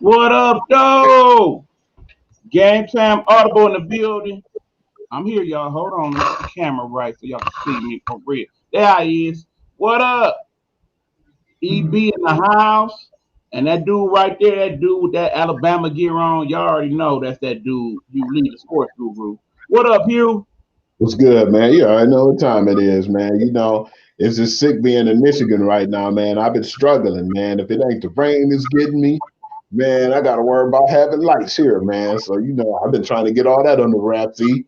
What up, though? Gametime Audible in the building. I'm here, y'all. Hold on. Let me get the camera right so y'all can see me for real. There he is. What up? EB in the house. And that dude right there, that dude with that Alabama gear on, y'all already know that's that dude, you lead the sports guru. What up, Hugh? What's good, man? Yeah, I know what time it is, man. It's just sick being in Michigan right now, man. I've been struggling, man. If it ain't the rain is getting me, man, I got to worry about having lights here, man. So, I've been trying to get all that on the wrap, see?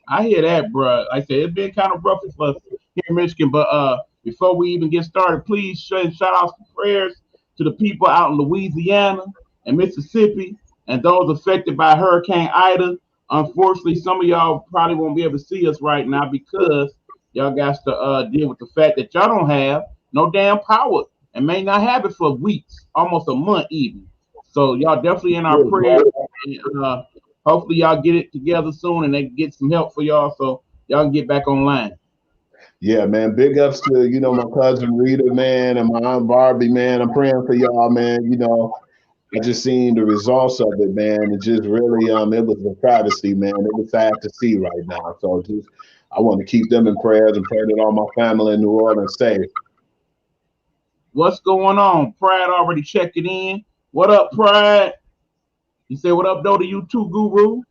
I hear that, bro. Like I said, it's been kind of rough for us here in Michigan. But before we even get started, please send shout outs to prayers to the people out in Louisiana and Mississippi and those affected by Hurricane Ida. Unfortunately, some of y'all probably won't be able to see us right now because y'all got to deal with the fact that y'all don't have no damn power and may not have it for weeks, almost a month even. So y'all definitely in our prayers. And, hopefully y'all get it together soon and they get some help for y'all so y'all can get back online. Yeah, man. Big ups to, my cousin Rita, man, and my aunt Barbie, man. I'm praying for y'all, man. I just seen the results of it, man. It just really, it was a travesty, man. It was sad to see right now. So I want to keep them in prayers and pray that all my family in New Orleans safe. What's going on? Pride already checking in. What up, Pride? You say what up though to you too, Guru?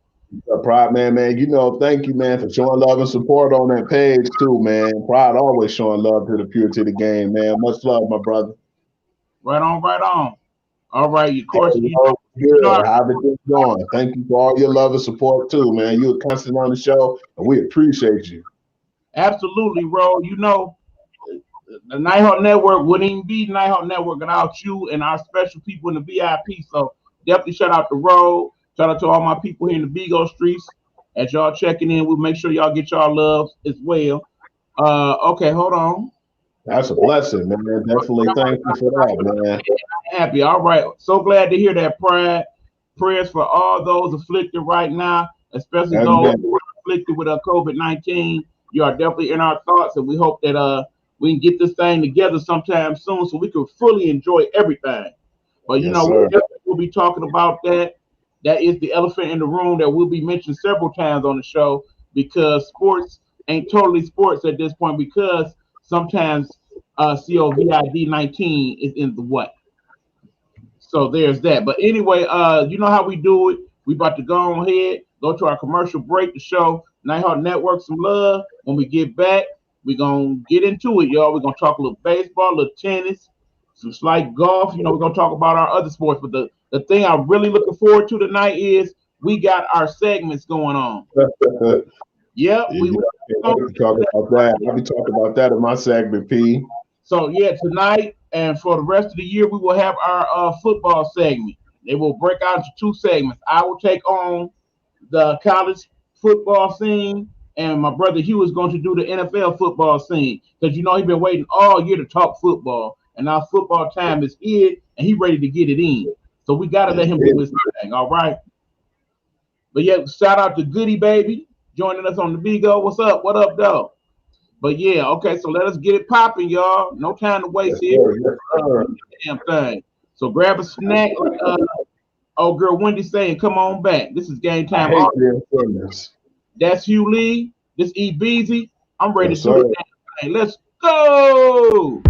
Pride, man. Thank you, man, for showing love and support on that page too, man. Pride always showing love to the purity of the game, man. Much love, my brother. Right on, right on. All right, of course, Hey, good. How everything's going? Thank you for all your love and support too, man. You're constant on the show, and we appreciate you. absolutely, bro. The Nighthawk Network wouldn't even be Nighthawk Network without you and our special people in the VIP. So definitely shout out to Road. Shout out to all my people here in the Bigo streets. As y'all checking in, we'll make sure y'all get y'all love as well. Okay, hold on. That's a blessing, man. Definitely thankful for that, man. Happy. All right. So glad to hear that, Pride. Prayers for all those afflicted right now, especially those Amen. who are afflicted with COVID-19. You are definitely in our thoughts, and we hope that we can get this thing together sometime soon so we can fully enjoy everything. But Yes, we sir. definitely will be talking about that. That is the elephant in the room that will be mentioned several times on the show because sports ain't totally sports at this point because sometimes COVID-19 is in the way. So there's that. But anyway, you know how we do it. We about to go on ahead, go to our commercial break to show Nighthawk Network some love. When we get back, we're gonna get into it, y'all. We're gonna talk a little baseball, a little tennis, some slight golf. We're gonna talk about our other sports. But the thing I'm really looking forward to tonight is we got our segments going on. Yep, we Yeah, I can talk about that. I'll be talking about that in my segment, P. So yeah, tonight and for the rest of the year, we will have our football segment. They will break out into two segments. I will take on the college football scene, and my brother Hugh is going to do the NFL football scene because he's been waiting all year to talk football, and now football time is here, and he's ready to get it in. So we got to let him do his thing. All right. But yeah, shout out to Goody Baby joining us on the Bigo. What's up? What up, though? But yeah, okay, so let us get it popping, y'all. No time to waste Yes, here. sir. Yes, sir. Damn thing. So grab a snack, like old girl Wendy saying, "Come on back." This is Game I Time hate Audible. being famous. That's Hugh Lee. This E Beezy. I'm ready Yes, to do sir. the damn thing. Let's go.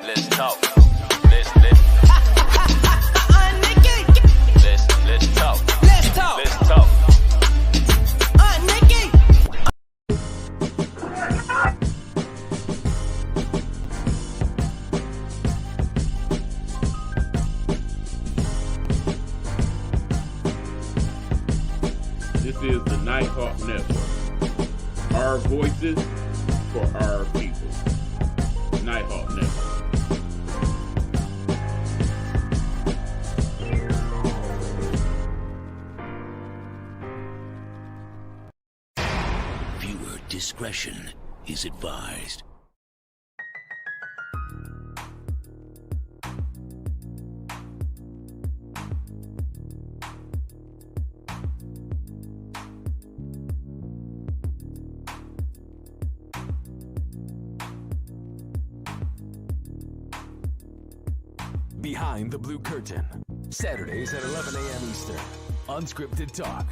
Let's talk. Let's talk. Let's talk. This is the Nighthawk Network. Our voices for our people. Nighthawk Network. Viewer discretion is advised. Behind the Blue Curtain, Saturdays at 11 a.m. Eastern. Unscripted talk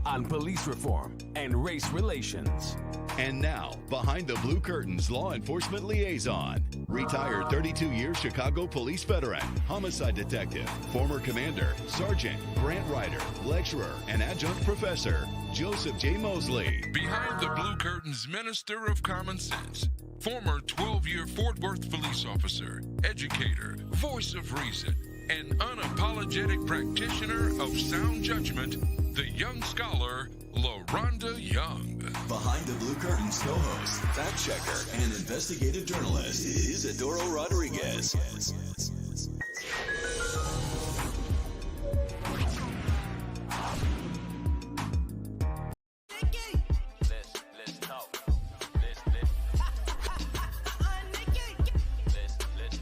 on police reform and race relations. And now, Behind the Blue Curtain's law enforcement liaison, retired 32-year Chicago police veteran, homicide detective, former commander, sergeant, grant writer, lecturer, and adjunct professor, Joseph J. Mosley. Behind the Blue Curtain's minister of common sense, former 12-year Fort Worth police officer, educator, voice of reason, and unapologetic practitioner of sound judgment, the young scholar, LaRonda Young. Behind the Blue Curtain's co-host, fact checker, and investigative journalist Isidoro Rodriguez. Let's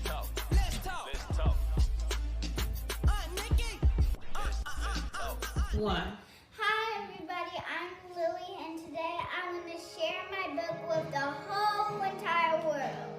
talk. Let's talk. Let's talk. One. Hi everybody, I'm Lily and today I'm going to share my book with the whole entire world.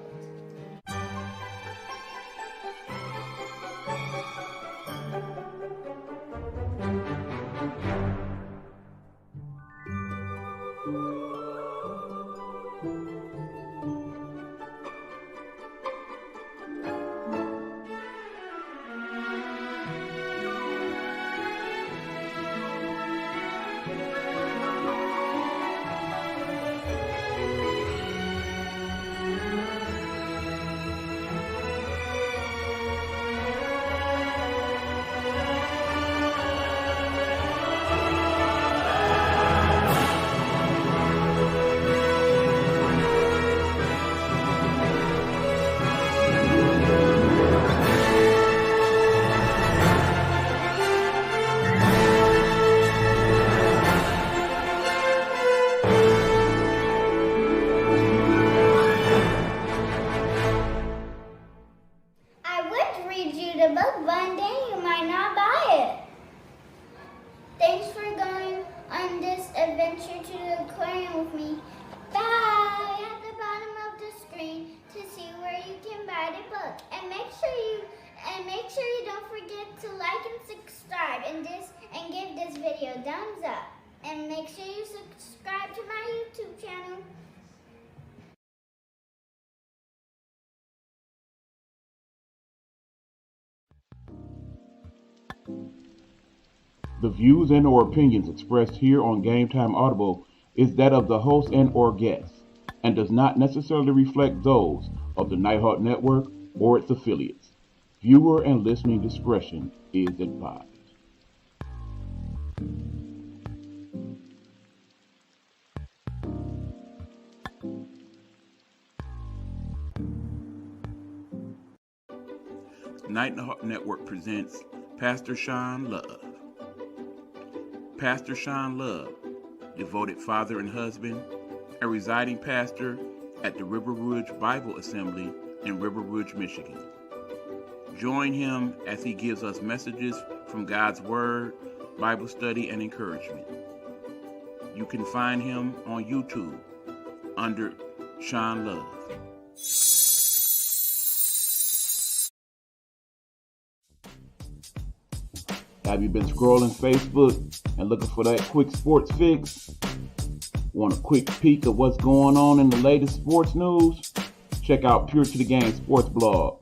I would read you the book, but one day you might not buy it. Thanks for going on this adventure to the aquarium with me. Bye! At the bottom of the screen to see where you can buy the book. And make sure you don't forget to like and subscribe and give this video a thumbs up. And make sure you subscribe to my YouTube channel. The views and or opinions expressed here on Gametime Audible is that of the host and or guests, and does not necessarily reflect those of the Nighthawk Network or its affiliates. Viewer and listening discretion is advised. Nighthawk Network presents Pastor Sean Love. Pastor Sean Love, devoted father and husband, a residing pastor at the River Rouge Bible Assembly in River Rouge, Michigan. Join him as he gives us messages from God's Word, Bible study, and encouragement. You can find him on YouTube under Sean Love. Have you been scrolling Facebook and looking for that quick sports fix? Want a quick peek of what's going on in the latest sports news? Check out Pure to the Game Sports Blog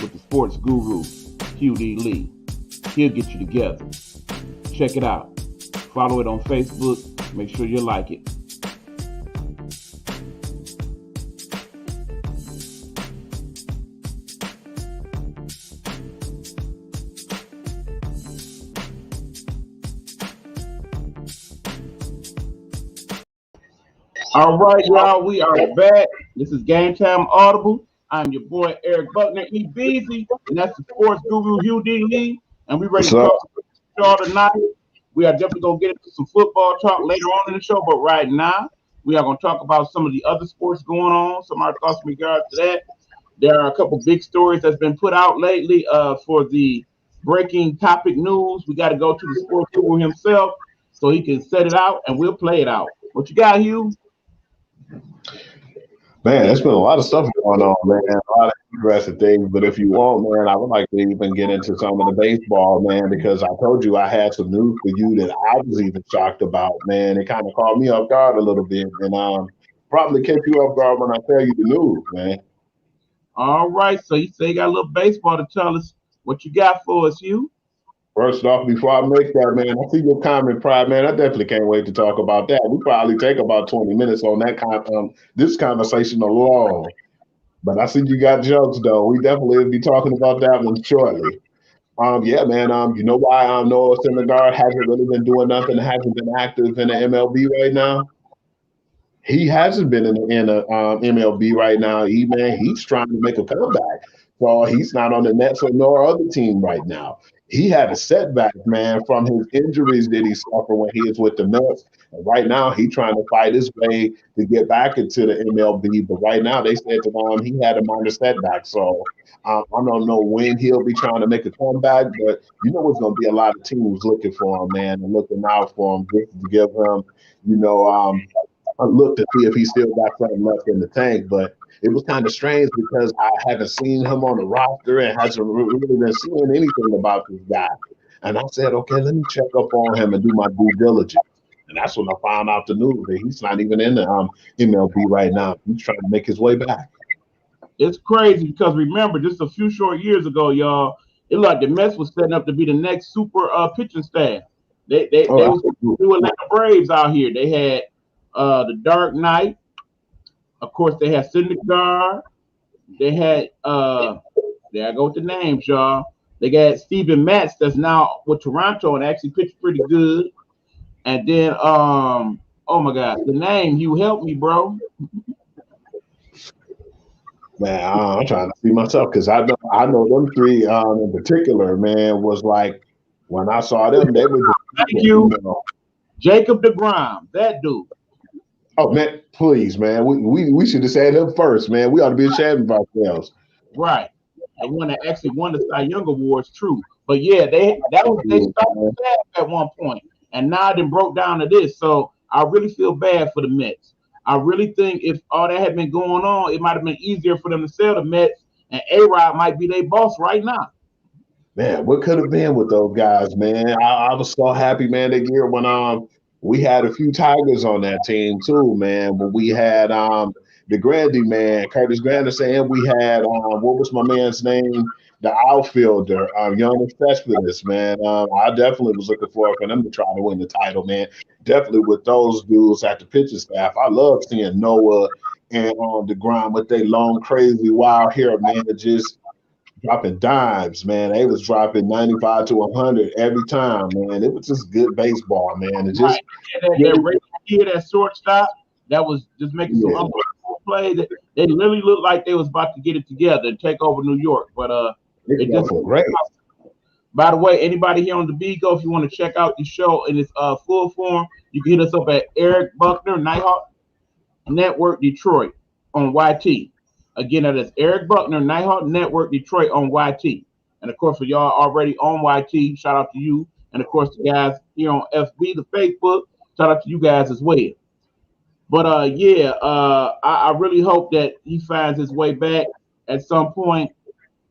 with the sports guru, QD Lee. He'll get you together. Check it out. Follow it on Facebook. Make sure you like it. All right, y'all, we are back. This is Gametime Audible. I'm your boy Eric Buckner, E. Beasley, and that's the sports guru Hugh D. Lee. And we ready to talk to y'all tonight. We are definitely gonna get into some football talk later on in the show, but right now we are gonna talk about some of the other sports going on. Some of our thoughts in regards to that. There are a couple big stories that's been put out lately for the breaking topic news. We got to go to the sports guru himself so he can set it out, and we'll play it out. What you got, Hugh? Man, there's been a lot of stuff going on, man. A lot of interesting things. But if you want, man, I would like to even get into some of the baseball, man, because I told you I had some news for you that I was even shocked about, man. It kind of caught me off guard a little bit, and probably catch you off guard when I tell you the news, man. All right, so you say you got a little baseball to tell us. What you got for us, you? First off, before I make that, man, I see your comment, Pride, man. I definitely can't wait to talk about that. We probably take about 20 minutes on this conversation alone. But I see you got jokes, though. We definitely will be talking about that one shortly. Yeah, man. You know why Noah Syndergaard hasn't really been doing nothing, hasn't been active in the MLB right now? He hasn't been in MLB right now. He's trying to make a comeback. So he's not on the Nets or no other team right now. He had a setback, man, from his injuries that he suffered when he was with the Mets. And right now, he's trying to fight his way to get back into the MLB. But right now, they said to him he had a minor setback. So I don't know when he'll be trying to make a comeback, but you know, it's going to be a lot of teams looking for him, man, and looking out for him just to give him, you know, I looked to see if he still got something left in the tank, but it was kind of strange because I haven't seen him on the roster and hasn't really been seeing anything about this guy. And I said, okay, let me check up on him and do my due diligence. And that's when I found out the news that he's not even in the MLB right now. He's trying to make his way back. It's crazy because remember, just a few short years ago, y'all, it looked like the Mets was setting up to be the next super pitching staff. They was the Atlanta Braves out here. They had the Dark Knight. Of course, they had Syndergaard. They had there I go with the names, y'all. They got Steven Matz that's now with Toronto and actually pitched pretty good. And then oh my God, the name, you help me, bro. Man, I'm trying to see myself because I know them three in particular, man, was like when I saw them, they were just, Thank you. Jacob DeGrom, that dude. Oh man, please, man. We should have said him first, man. We ought to be ashamed of ourselves. Right. The one that actually won the Cy Young Awards, true. But yeah, they started at one point, and now they broke down to this. So I really feel bad for the Mets. I really think if all that had been going on, it might have been easier for them to sell the Mets, and A-Rod might be their boss right now. Man, what could have been with those guys, man? I was so happy, man, that year when we had a few Tigers on that team too, man. But we had the Grandy man, Curtis Granderson, and we had what was my man's name? The outfielder, Young Cespedes, man. I definitely was looking forward for them to try to win the title, man. Definitely with those dudes at the pitching staff. I love seeing Noah and the grind with their long, crazy, wild hair, man. Just dropping dimes, man. They was dropping 95 to 100 every time, man. It was just good baseball, man. It just that shortstop that was just making some unbelievable plays. They literally looked like they was about to get it together and take over New York, but it just great. By the way, anybody here on the Bigo, if you want to check out the show in its full form, you can hit us up at Eric Buckner, Nighthawk Network Detroit on YT. Again, that is Eric Buckner, Nighthawk Network Detroit on YT. And of course, for y'all already on YT, shout out to you. And of course, the guys here on FB, the Facebook, shout out to you guys as well. But I really hope that he finds his way back at some point.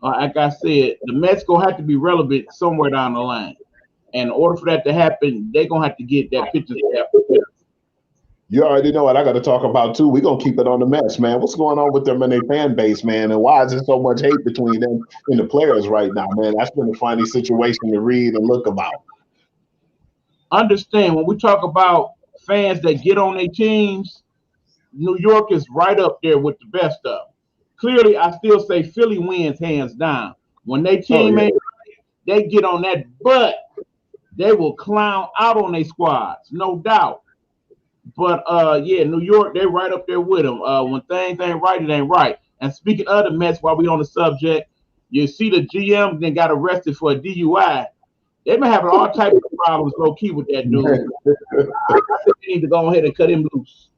Like I said, the Mets gonna have to be relevant somewhere down the line. And in order for that to happen, they're gonna have to get that pitcher staff. You already know what I got to talk about too. We're gonna keep it on the Mets, man. What's going on with them and their fan base, man? And why is there so much hate between them and the players right now, man? That's been a funny situation to read and look about. Understand when we talk about fans that get on their teams, New York is right up there with the best of them. Clearly, I still say Philly wins hands down. When they team ain't right, they get on that butt. They will clown out on their squads, no doubt. But New York, they're right up there with them. When things ain't right, it ain't right. And speaking of the Mets, while we on the subject, you see the GM then got arrested for a DUI. They've been having all types of problems low key with that dude. I think they need to go ahead and cut him loose.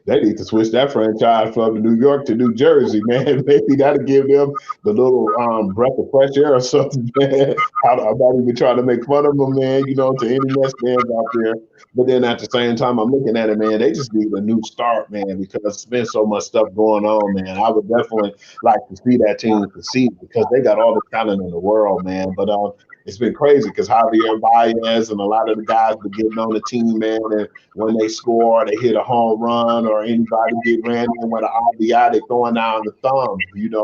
They need to switch that franchise from New York to New Jersey, man. Maybe that'll give them the little breath of fresh air or something, man. I'm not even trying to make fun of them, man, to any Mets fans out there. But then at the same time, I'm looking at it, man, they just need a new start, man, because there's been so much stuff going on, man. I would definitely like to see that team succeed because they got all the talent in the world, man. But it's been crazy because Javier Baez and a lot of the guys been getting on the team, man, and when they score, they hit a home run, or anybody get ran in with an RBI, they throwing down the thumbs,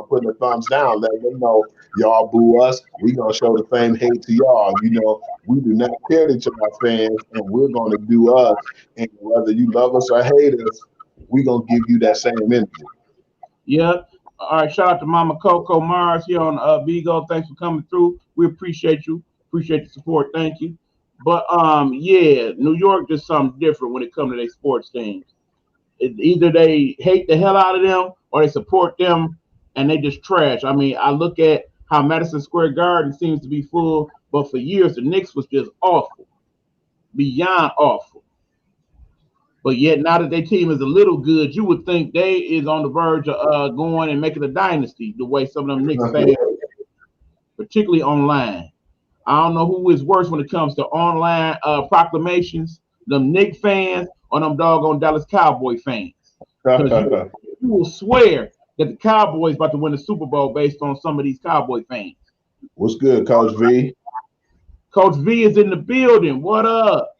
putting the thumbs down, letting them know y'all boo us, we gonna show the same hate to y'all. We do not care to our fans, and we're gonna do us. And whether you love us or hate us, we gonna give you that same energy. Yeah. All right. Shout out to Mama Coco Mars here on Vigo. Thanks for coming through. We appreciate you. Appreciate the support. Thank you. But yeah, New York does something different when it comes to their sports teams. Either they hate the hell out of them or they support them and they just trash. I mean, I look at how Madison Square Garden seems to be full, but for years the Knicks was just awful, beyond awful. But yet now that their team is a little good, you would think they is on the verge of going and making a dynasty. The way some of them Knicks fans, particularly online. I don't know who is worse when it comes to online proclamations, them Knicks fans or them doggone Dallas Cowboy fans. You will swear that the Cowboys about to win the Super Bowl based on some of these Cowboy fans. What's good, Coach V? Coach V is in the building. What up?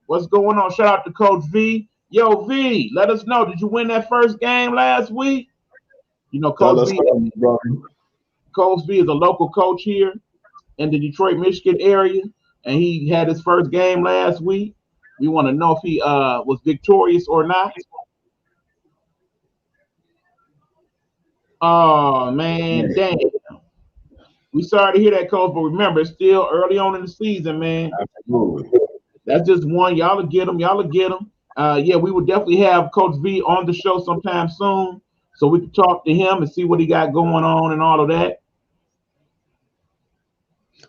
What's going on? Shout out to Coach V. Yo, V, let us know. Did you win that first game last week? Coach V is a local coach here in the Detroit, Michigan area, and he had his first game last week. We want to know if he was victorious or not. Oh, man, damn. We sorry to hear that, Coach, but remember, it's still early on in the season, man. Absolutely. That's just one. Y'all will get him. Yeah, we will definitely have Coach V on the show sometime soon so we can talk to him and see what he got going on and all of that.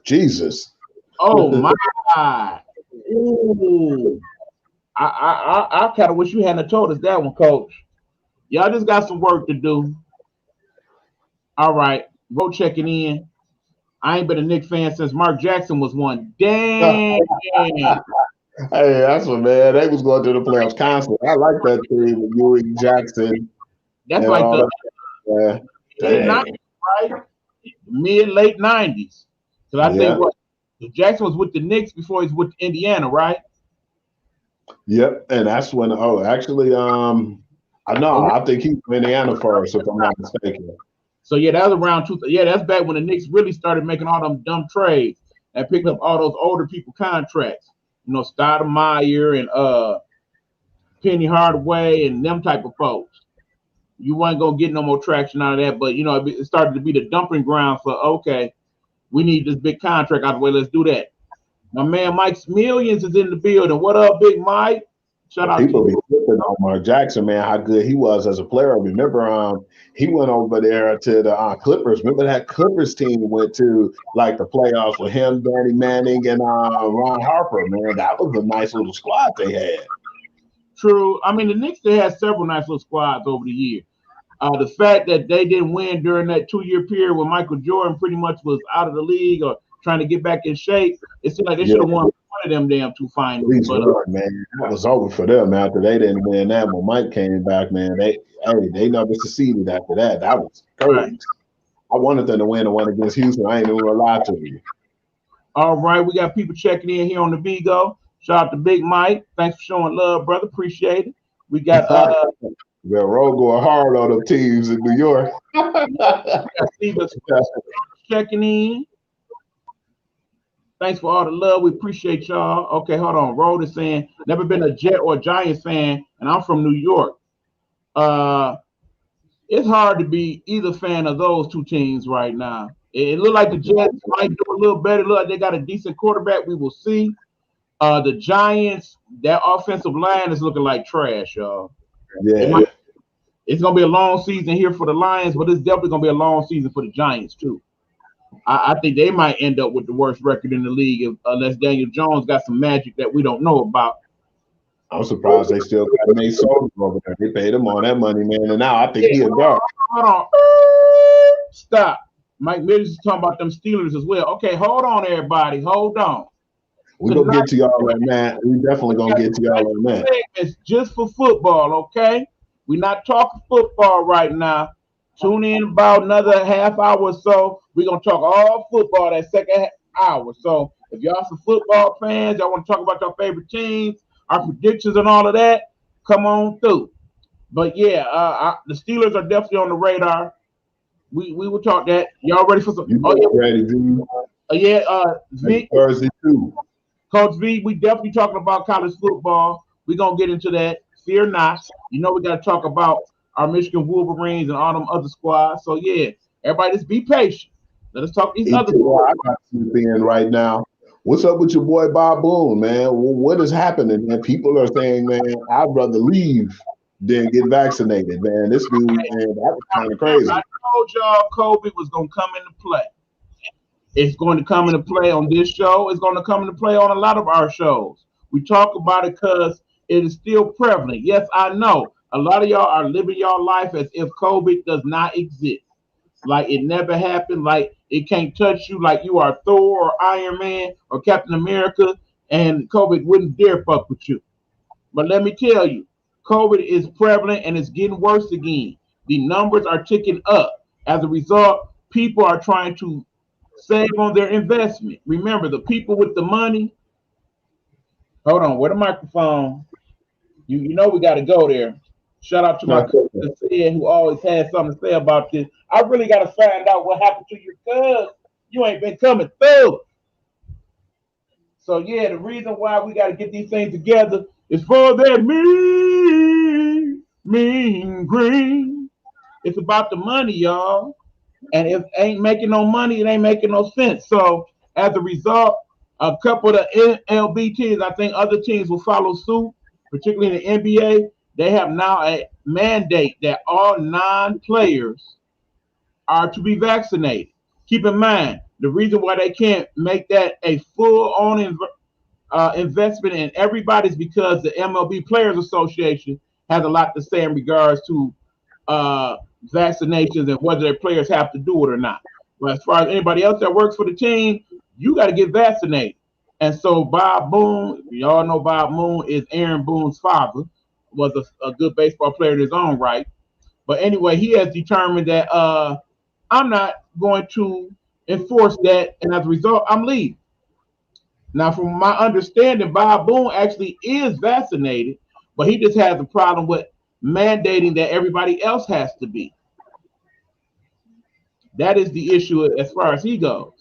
Jesus. Oh my God. Ooh. I kind of wish you hadn't told us that one, Coach. Y'all just got some work to do. All right. Road checking in. I ain't been a Knicks fan since Mark Jackson was one. Damn. Hey, that's what, man. They was going to the playoffs constantly. I like that team with Ewing, Jackson. That's like the mid-90s, right? Late 90s. So I think Jackson was with the Knicks before he's with Indiana, right? Yep, and that's when. Oh, actually, I think he's from Indiana first, if I'm not mistaken. So yeah, that was around that's back when the Knicks really started making all them dumb trades and picking up all those older people contracts. Stoudemire and Penny Hardaway and them type of folks. You weren't gonna get no more traction out of that, but it started to be the dumping ground for okay, we need this big contract out of the way. Let's do that. My man Mike's Millions is in the building. What up, Big Mike? Shout out People to be flipping on Mark Jackson, man, how good he was as a player. Remember, he went over there to the Clippers. Remember that Clippers team went to like the playoffs with him, Danny Manning, and Ron Harper. Man, that was a nice little squad they had. True. I mean, the Knicks, they had several nice little squads over the year. The fact that they didn't win during that 2-year period when Michael Jordan pretty much was out of the league or trying to get back in shape, it seemed like they should have won one of them damn two finals. But man, that was over for them after they didn't win that. When Mike came back, man, they never succeeded after that. That was crazy. Right. I wanted them to win the one against Houston. I ain't even gonna lie to you. All right, we got people checking in here on the Vigo. Shout out to Big Mike. Thanks for showing love, brother. Appreciate it. We got the road going hard on them teams in New York. Checking in. Thanks for all the love. We appreciate y'all. Okay, hold on. Road is saying, never been a Jet or a Giants fan, and I'm from New York. It's hard to be either fan of those two teams right now. It looked like the Jets might do a little better. Look like they got a decent quarterback. We will see. The Giants, that offensive line is looking like trash, y'all. Yeah. It's going to be a long season here for the Lions, but it's definitely going to be a long season for the Giants, too. I think they might end up with the worst record in the league unless Daniel Jones got some magic that we don't know about. I'm surprised they still got Nate Soldier over there. They paid him all that money, man, and now I think he a dog. Hold on. Stop. Mike Mills is talking about them Steelers as well. Okay, hold on, everybody. Hold on. We gonna get to y'all on that. We definitely gonna get to y'all on that. It's just for football, okay? We're not talking football right now. Tune in about another half hour or so. We're gonna talk all football that second hour. So if y'all some football fans, y'all want to talk about your favorite teams, our predictions and all of that, come on through. But yeah, the Steelers are definitely on the radar. We will talk that. Y'all ready for some? You Oh yeah, ready, dude? yeah. Next Thursday too. Coach V, we definitely talking about college football. We're going to get into that. Fear not. You know we got to talk about our Michigan Wolverines and all them other squads. So, yeah, everybody just be patient. Let us talk these other I got you in right now. What's up with your boy Bob Boone, man? What is happening, man? People are saying, man, I'd rather leave than get vaccinated, man. This dude, man, that was kind of crazy. I told y'all COVID was going to come into play. It's going to come into play on this show. It's going to come into play on a lot of our shows. We talk about it because it is still prevalent. Yes, I know. A lot of y'all are living your life as if COVID does not exist. Like it never happened. Like it can't touch you. Like you are Thor or Iron Man or Captain America, and COVID wouldn't dare fuck with you. But let me tell you, COVID is prevalent and it's getting worse again. The numbers are ticking up. As a result, people are trying to save on their investment. Remember, the people with the money. Hold on, where the microphone? You know we got to go there. Shout out to my cousin Sid, who always has something to say about this. I really got to find out what happened to your cuz. You ain't been coming through. So yeah, the reason why we got to get these things together is for that mean green. It's about the money, y'all. And if it ain't making no money, it ain't making no sense. So as a result, a couple of the NLB teams, I think other teams will follow suit, particularly in the NBA. They have now a mandate that all non-players are to be vaccinated. Keep in mind, the reason why they can't make that a full-on investment in everybody is because the MLB Players Association has a lot to say in regards to vaccinations and whether their players have to do it or not. But as far as anybody else that works for the team, you got to get vaccinated. And so Bob Boone, y'all know Bob Boone is Aaron Boone's father, was a good baseball player in his own right. But anyway, he has determined that I'm not going to enforce that, and as a result, I'm leaving. Now, from my understanding, Bob Boone actually is vaccinated, but he just has a problem with mandating that everybody else has to be. That is the issue as far as he goes.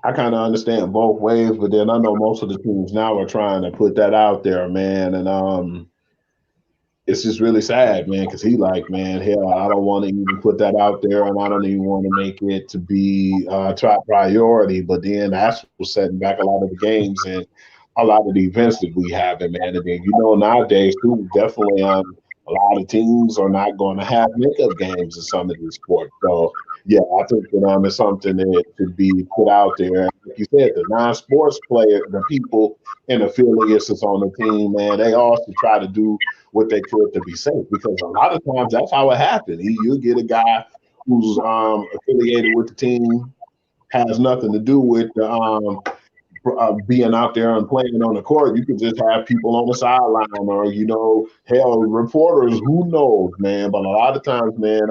I kind of understand both ways, but then I know most of the teams now are trying to put that out there, man, and it's just really sad, man, because he like, man, hell, I don't want to even put that out there, and I don't even want to make it to be top priority. But then that's what's setting back a lot of the games and a lot of the events that we have, man. And then nowadays too, definitely a lot of teams are not going to have makeup games in some of these sports. So yeah, I think that it's something that should be put out there. Like you said, the non-sports players, the people and affiliates that's on the team, man, they all should try to do what they could to be safe, because a lot of times that's how it happens. You get a guy who's affiliated with the team, has nothing to do with the being out there and playing on the court. You could just have people on the sideline, or hell, reporters. Who knows, man? But a lot of times, man,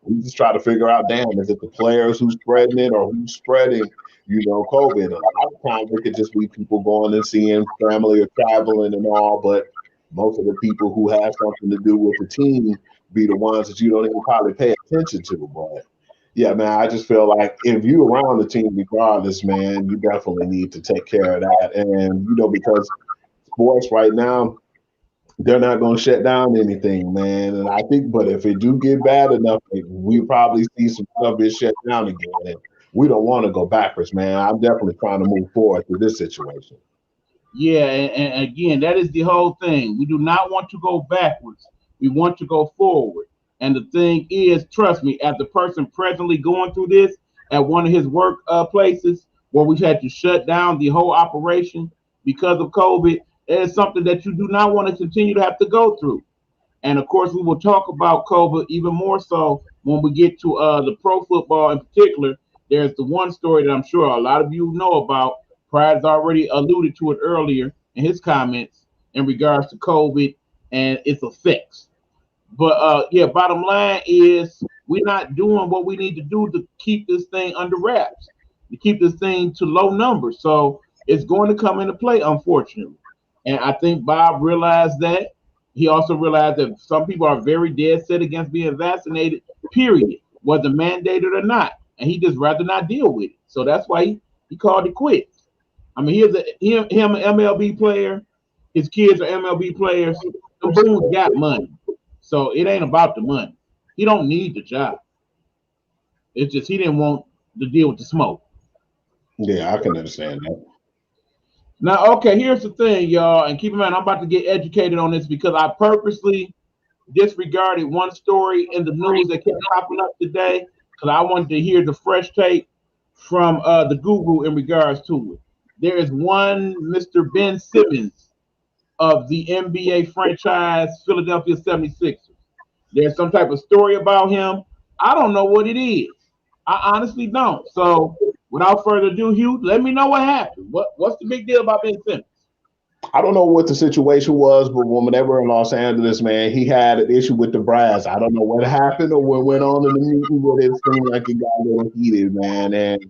we just try to figure out, damn, is it the players who's spreading it, or who's spreading, COVID? A lot of times it could just be people going and seeing family or traveling and all, but most of the people who have something to do with the team be the ones that you don't even probably pay attention to. But yeah, man, I just feel like if you're around the team regardless, man, you definitely need to take care of that. And, because sports right now, they're not going to shut down anything, man. And I think, but if it do get bad enough, we probably see some stuff get shut down again. And we don't want to go backwards, man. I'm definitely trying to move forward through this situation. Yeah, and again, that is the whole thing. We do not want to go backwards. We want to go forward. And the thing is, trust me, as the person presently going through this at one of his work places where we've had to shut down the whole operation because of COVID, It is something that you do not want to continue to have to go through. And of course, we will talk about COVID even more so when we get to the pro football in particular. There's the one story that I'm sure a lot of you know about. Pride's already alluded to it earlier in his comments in regards to COVID and its effects. But yeah, bottom line is we're not doing what we need to do to keep this thing under wraps, to keep this thing to low numbers. So it's going to come into play, unfortunately. And I think Bob realized that. He also realized that some people are very dead set against being vaccinated, period, whether mandated or not. And he just rather not deal with it. So that's why he called it quits. I mean, him an MLB player. His kids are MLB players. Them Boone's got money. So it ain't about the money. He don't need the job. It's just he didn't want to deal with the smoke. Yeah, I can understand that. Now, okay, here's the thing, y'all, and keep in mind, I'm about to get educated on this because I purposely disregarded one story in the news that kept popping up today because I wanted to hear the fresh take from the guru in regards to it. There is one Mr. Ben Simmons of the NBA franchise Philadelphia 76ers. There's some type of story about him. I don't know what it is. I honestly don't. So without further ado, Hugh, let me know what happened. What's the big deal about Ben Simmons? I don't know what the situation was, but whenever in Los Angeles, man, he had an issue with the brass. I don't know what happened or what went on in the meeting, but it seemed like it got a little heated, man. And,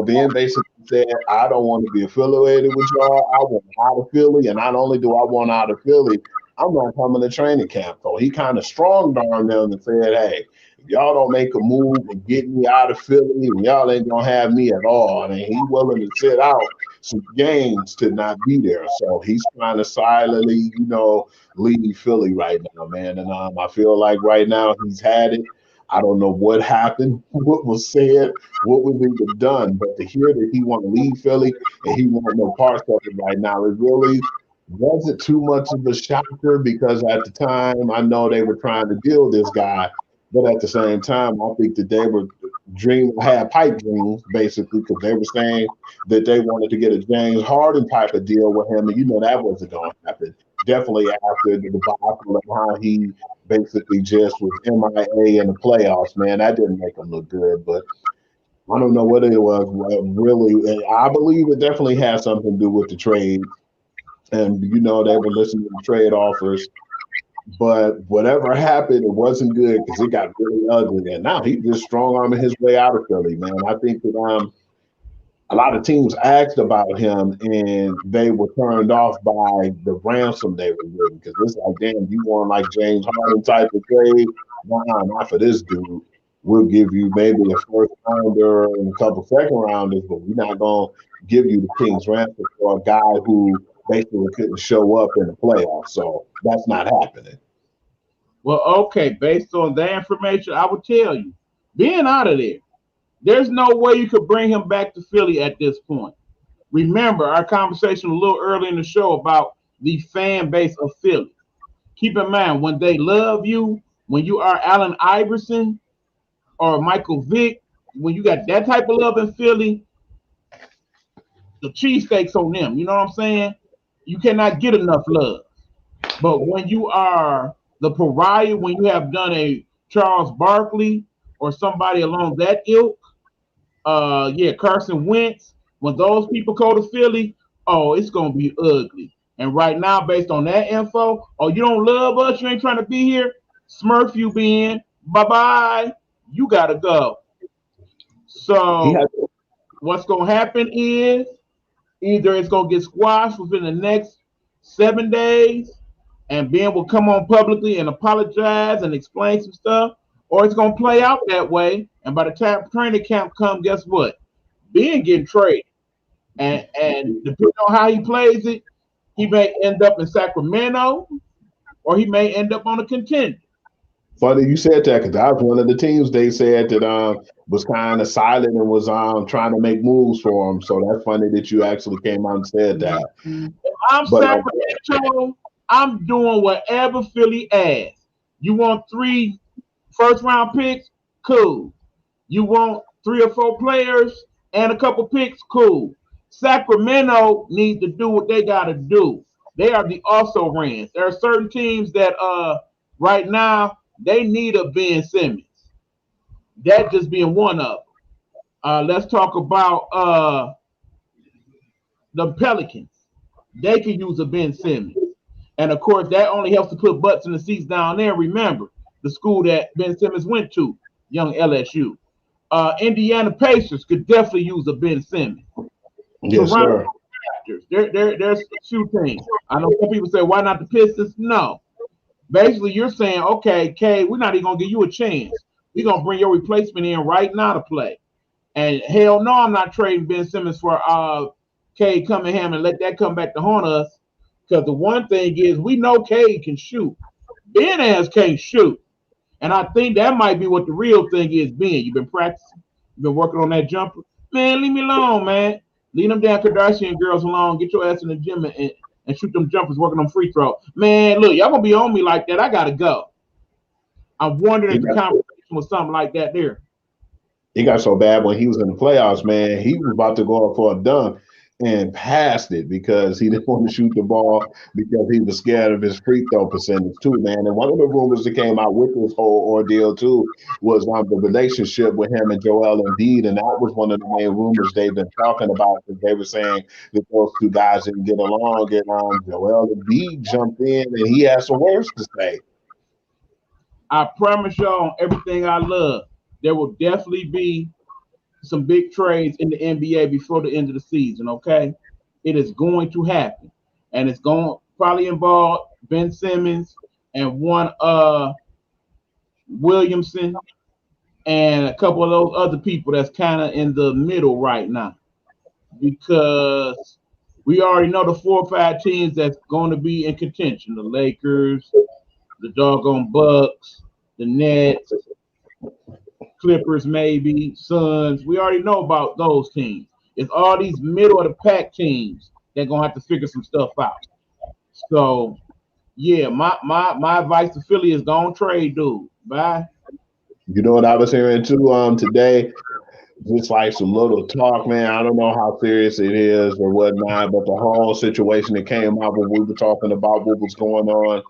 Ben basically said, I don't want to be affiliated with y'all. I want out of Philly. And not only do I want out of Philly, I'm not coming to training camp. So he kind of strong-armed them and said, hey, if y'all don't make a move and get me out of Philly, y'all ain't going to have me at all. And he's willing to sit out some games to not be there. So he's trying to silently, leave Philly right now, man. And I feel like right now he's had it. I don't know what happened, what was said, what was even done, but to hear that he want to leave Philly and he want no parts of it right now, it really wasn't too much of a shocker because at the time I know they were trying to deal this guy, but at the same time I think that they were had pipe dreams basically because they were saying that they wanted to get a James Harden type of deal with him, and that wasn't going to happen. Definitely after the debacle of how he basically just was MIA in the playoffs, man, that didn't make him look good. But I don't know what it was. Really, I believe it definitely had something to do with the trade. And, they were listening to trade offers. But whatever happened, it wasn't good because it got really ugly. And now he's just strong-arming his way out of Philly, man. I think that a lot of teams asked about him, and they were turned off by the ransom they were giving because it's like, damn, you want like James Harden type of trade? Nah, not for this dude. We'll give you maybe a first rounder and a couple second rounders, but we're not going to give you the King's ransom for a guy who basically couldn't show up in the playoffs. So that's not happening. Well, okay, based on that information, I would tell you, being out of there, there's no way you could bring him back to Philly at this point. Remember our conversation a little early in the show about the fan base of Philly. Keep in mind, when they love you, when you are Allen Iverson or Michael Vick, when you got that type of love in Philly, the cheesesteaks on them. You know what I'm saying? You cannot get enough love. But when you are the pariah, when you have done a Charles Barkley or somebody along that ilk, Carson Wentz, when those people go to Philly, oh, it's going to be ugly. And right now, based on that info, oh, you don't love us, you ain't trying to be here, Smurf you being, bye-bye, you got to go. So what's going to happen is either it's going to get squashed within the next 7 days, and Ben will come on publicly and apologize and explain some stuff, or it's going to play out that way. And by the time training camp comes, guess what? Ben getting traded. And depending on how he plays it, he may end up in Sacramento, or he may end up on a contender. Funny you said that because that was one of the teams they said that was kind of silent and was trying to make moves for him. So that's funny that you actually came out and said that. If I'm Sacramento, I'm doing whatever Philly asks. You want 3 first-round picks? Cool. You want 3 or 4 players and a couple picks? Cool. Sacramento needs to do what they got to do. They are the also rans. There are certain teams that right now they need a Ben Simmons. That just being one of them. Let's talk about the Pelicans. They could use a Ben Simmons. And of course, that only helps to put butts in the seats down there. Remember, the school that Ben Simmons went to, young LSU. Indiana Pacers could definitely use a Ben Simmons. Yes, Toronto sir. Raptors, there's two teams. I know some people say, why not the Pistons? No. Basically, you're saying, okay, Kay, we're not even going to give you a chance. We're going to bring your replacement in right now to play. And hell no, I'm not trading Ben Simmons for Cade Cunningham and let that come back to haunt us. Because the one thing is, we know Cade can shoot. Ben ass can't shoot. And I think that might be what the real thing is, Ben. You've been practicing. You've been working on that jumper. Man, leave me alone, man. Leave them damn Kardashian girls alone. Get your ass in the gym and shoot them jumpers working on free throw. Man, look, y'all going to be on me like that. I got to go. I'm wondering if the conversation was something like that there. He got so bad when he was in the playoffs, man. He was about to go up for a dunk and passed it because he didn't want to shoot the ball because he was scared of his free throw percentage too, man. And one of the rumors that came out with this whole ordeal too was the relationship with him and Joel Embiid, and that was one of the main rumors they've been talking about because they were saying that those two guys didn't get along, and Joel Embiid jumped in and he had some words to say. I promise y'all, everything I love, there will definitely be some big trades in the NBA before the end of the season, okay? It is going to happen. And it's going to probably involve Ben Simmons and one Williamson and a couple of those other people that's kind of in the middle right now. Because we already know the 4 or 5 teams that's going to be in contention. The Lakers, the doggone Bucks, the Nets, Clippers, maybe Suns. We already know about those teams. It's all these middle of the pack teams that gonna have to figure some stuff out. So, yeah, my advice to Philly is don't trade, dude. Bye. You know what I was hearing too today? Just like some little talk, man. I don't know how serious it is or whatnot, but the whole situation that came out when we were talking about what was going on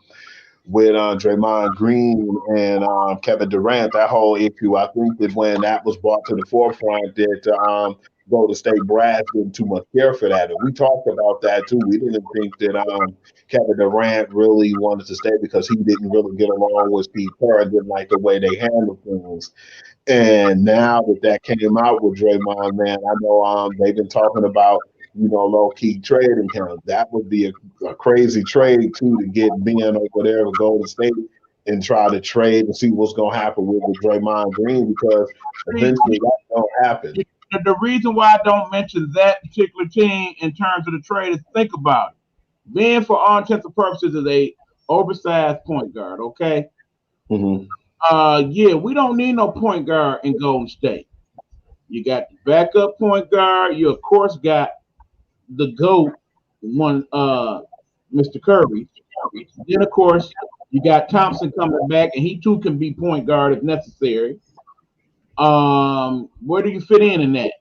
with Draymond Green and Kevin Durant, that whole issue, I think that when that was brought to the forefront that Golden State brass didn't too much care for that. And we talked about that too. We didn't think that Kevin Durant really wanted to stay because he didn't really get along with Steve Kerr and didn't like the way they handled things. And now that came out with Draymond, man, I know they've been talking about low key trading him. That would be a crazy trade too to get Ben over there to Golden State and try to trade and see what's gonna happen with Draymond Green because eventually that's gonna happen. The reason why I don't mention that particular team in terms of the trade is think about it. Ben, for all intents and purposes, is a oversized point guard. Okay. Mm-hmm. Yeah, we don't need no point guard in Golden State. You got the backup point guard. You of course got the GOAT, one Mr. Curry. Then of course you got Thompson coming back, and he too can be point guard if necessary. Where do you fit in that?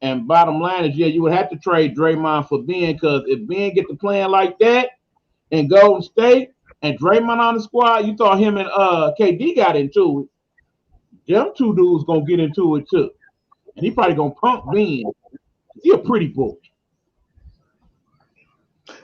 And bottom line is, yeah, you would have to trade Draymond for Ben because if Ben get to playing like that in Golden State and Draymond on the squad, you thought him and KD got into it. Them two dudes gonna get into it too, and he probably gonna pump Ben. He a pretty boy.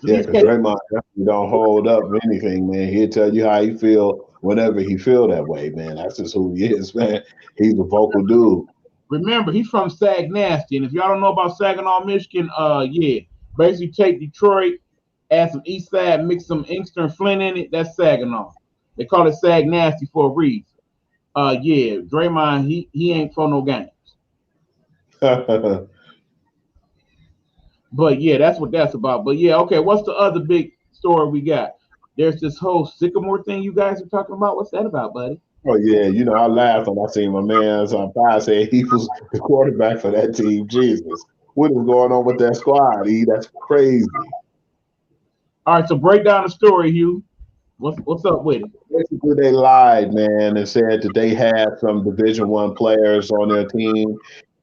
Yeah, because Draymond definitely don't hold up anything, man. He'll tell you how he feel whenever he feel that way, man. That's just who he is, man. He's a vocal dude. Remember, he's from Sag Nasty, and if y'all don't know about Saginaw, Michigan, yeah, basically take Detroit, add some East Side, mix some Inkster and Flint in it. That's Saginaw. They call it Sag Nasty for a reason. Yeah, Draymond, he ain't for no games. But yeah, that's what that's about. But yeah, okay, what's the other big story we got? There's this whole Sycamore thing you guys are talking about. What's that about, buddy? Oh yeah, I laughed when I seen my man's on fire say he was the quarterback for that team. Jesus, what is going on with that squad? That's crazy. All right, so break down the story, Hugh. What's up with it? Basically, they lied, man, and said that they had some Division I players on their team,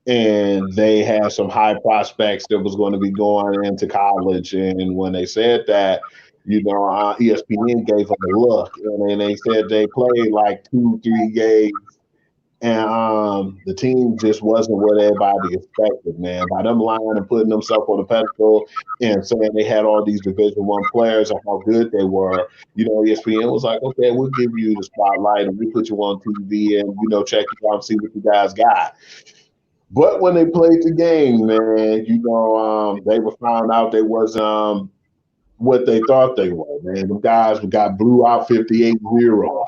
and they had some high prospects that was going to be going into college. And when they said that, ESPN gave them a look, and then they said they played like 2, 3 games, and the team just wasn't what everybody expected, man. By them lying and putting themselves on the pedestal and saying they had all these Division I players and how good they were, ESPN was like, okay, we'll give you the spotlight and we put you on TV and check you out and see what you guys got. But when they played the game, man, they were found out they was what they thought they were, man. The guys got blew out 58-0.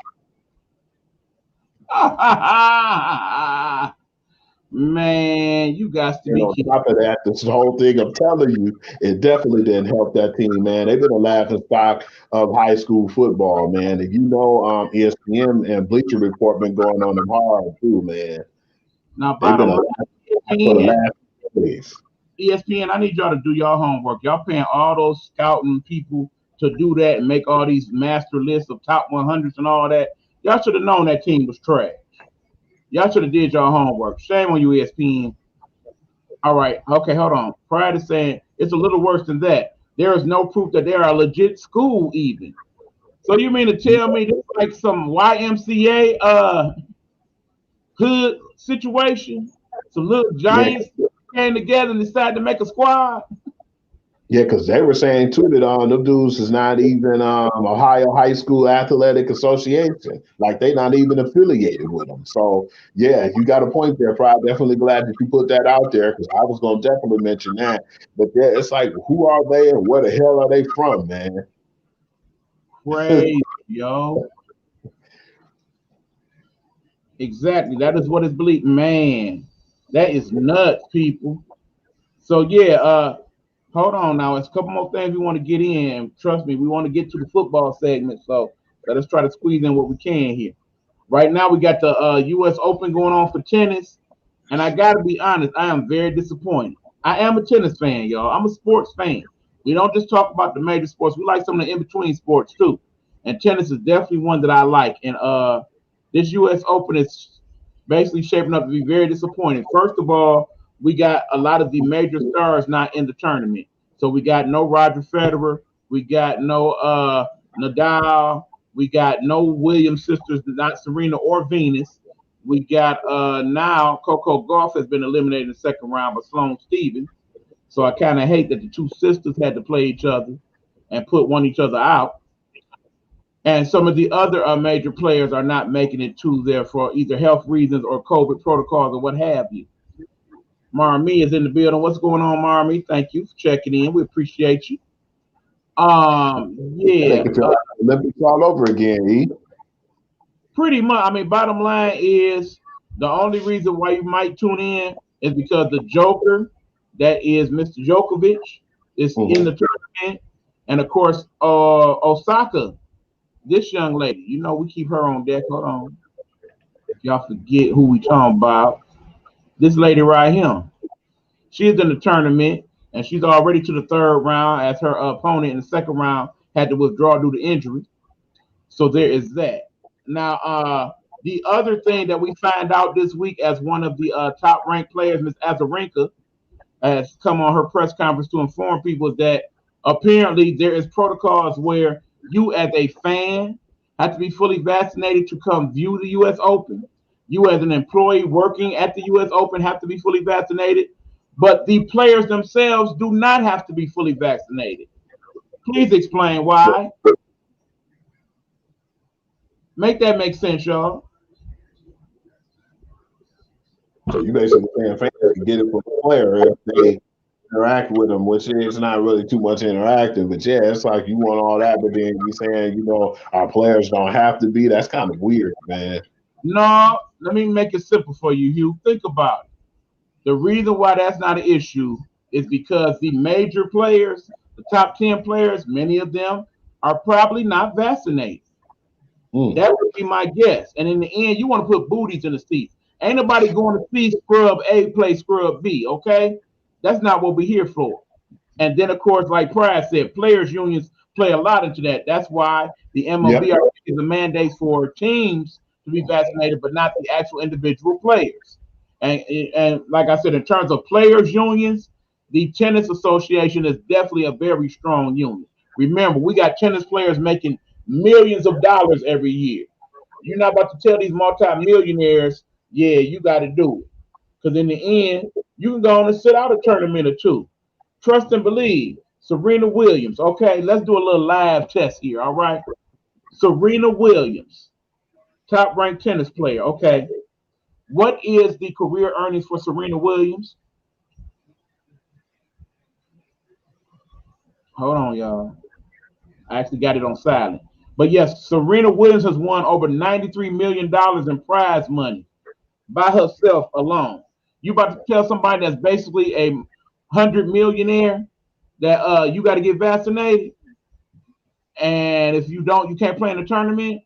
Man, you got to be on top of that, this whole thing, I'm telling you, it definitely didn't help that team, man. They've been a laughing stock of high school football, man. And ESPN and Bleacher Report been going on them hard too, man. Now, they've been ESPN, I need y'all to do y'all homework. Y'all paying all those scouting people to do that and make all these master lists of top 100s and all that. Y'all should have known that team was trash. Y'all should have did y'all homework. Shame on you, ESPN. All right. Okay, hold on. Prior to saying it's a little worse than that, there is no proof that they are a legit school even. So you mean to tell me this is like some YMCA hood situation? Some little giants came together and decided to make a squad? Yeah, because they were saying too that them dudes is not even Ohio High School Athletic Association. Like they not even affiliated with them. So yeah, you got a point there, Fry. Definitely glad that you put that out there because I was gonna definitely mention that. But yeah, it's like who are they and where the hell are they from, man? Crazy, yo. Exactly. That is what it's believed. Man, that is nuts, people. So yeah, hold on now. It's a couple more things we want to get in. Trust me, we want to get to the football segment. So let us try to squeeze in what we can here. Right now, we got the U.S. Open going on for tennis. And I got to be honest, I am very disappointed. I am a tennis fan, y'all. I'm a sports fan. We don't just talk about the major sports. We like some of the in-between sports, too. And tennis is definitely one that I like. And this U.S. Open is basically shaping up to be very disappointing. First of all, we got a lot of the major stars not in the tournament. So we got no Roger Federer. We got no Nadal. We got no Williams sisters, not Serena or Venus. We got now Coco Gauff has been eliminated in the second round by Sloane Stephens. So I kind of hate that the two sisters had to play each other and put one each other out. And some of the other major players are not making it to there for either health reasons or COVID protocols or what have you. Marmy is in the building. What's going on, Marmy? Thank you for checking in. We appreciate you. Yeah. Olympics all over again, E. Pretty much. I mean, bottom line is the only reason why you might tune in is because the Joker, that is Mr. Djokovic, is in the tournament. And of course, Osaka, this young lady, we keep her on deck. Hold on. If y'all forget who we talking about. This lady right here. She's in the tournament, and she's already to the third round as her opponent in the second round had to withdraw due to injury. So there is that. Now, the other thing that we find out this week as one of the top-ranked players, Ms. Azarenka, has come on her press conference to inform people is that apparently there is protocols where you as a fan have to be fully vaccinated to come view the U.S. Open. You as an employee working at the U.S. Open have to be fully vaccinated, but the players themselves do not have to be fully vaccinated. Please explain why. Make that make sense, y'all. So you basically saying fans can get it from the player if they interact with them, which is not really too much interacting. But yeah, it's like you want all that, but then you saying, our players don't have to be. That's kind of weird, man. No, let me make it simple for you, Hugh. Think about it. The reason why that's not an issue is because the major players, the top 10 players, many of them are probably not vaccinated. That would be my guess. And in the end, you want to put booties in the seats. Ain't nobody going to see scrub A play scrub B, okay? That's not what we're here for. And then, of course, like Pride said, players' unions play a lot into that. That's why the MLB is a mandate for teams to be vaccinated, but not the actual individual players. And like I said, in terms of players' unions, the Tennis Association is definitely a very strong union. Remember, we got tennis players making millions of dollars every year. You're not about to tell these multi-millionaires, yeah, you got to do it. Because in the end, you can go on and sit out a tournament or two. Trust and believe. Serena Williams. Okay, let's do a little live test here. All right. Serena Williams, top ranked tennis player. Okay. What is the career earnings for Serena Williams? Hold on, y'all. I actually got it on silent. But yes, Serena Williams has won over $93 million in prize money by herself alone. You about to tell somebody that's basically a 100 millionaire that you got to get vaccinated, and if you don't, you can't play in the tournament.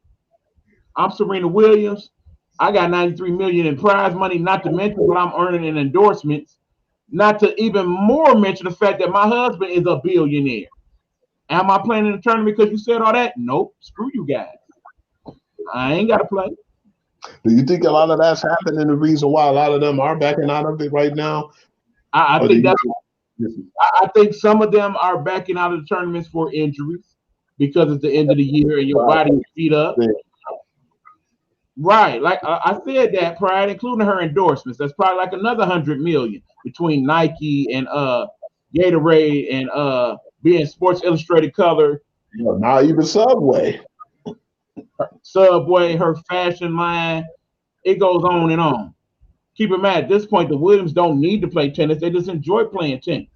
I'm Serena Williams. I got 93 million in prize money, not to mention what I'm earning in endorsements, not to even more mention the fact that my husband is a billionaire. Am I playing in the tournament because you said all that? Nope. Screw you guys. I ain't got to play. Do you think a lot of that's happening? The reason why a lot of them are backing out of it right now? I think some of them are backing out of the tournaments for injuries because it's the end of the year and your body is beat up. Right, like I said that, Pride, including her endorsements. That's probably like another 100 million between Nike and Gatorade and being Sports Illustrated color. Not even Subway. Subway, her fashion line, it goes on and on. Keep in mind, at this point, the Williams don't need to play tennis. They just enjoy playing tennis.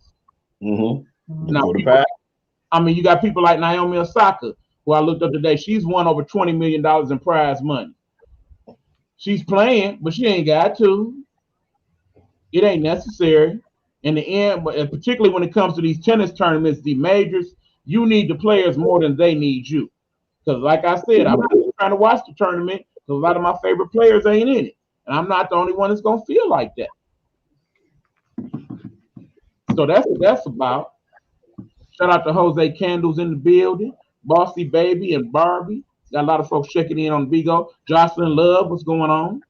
Mm-hmm. Now, you got people like Naomi Osaka, who I looked up today. She's won over $20 million in prize money. She's playing, but she ain't got to. It ain't necessary. In the end, but particularly when it comes to these tennis tournaments, the majors, you need the players more than they need you. Because like I said, I'm not trying to watch the tournament because a lot of my favorite players ain't in it. And I'm not the only one that's going to feel like that. So that's what that's about. Shout out to Jose Candles in the building, Bossy Baby and Barbie. Got a lot of folks checking in on the Bigo. Jocelyn Love, what's going on?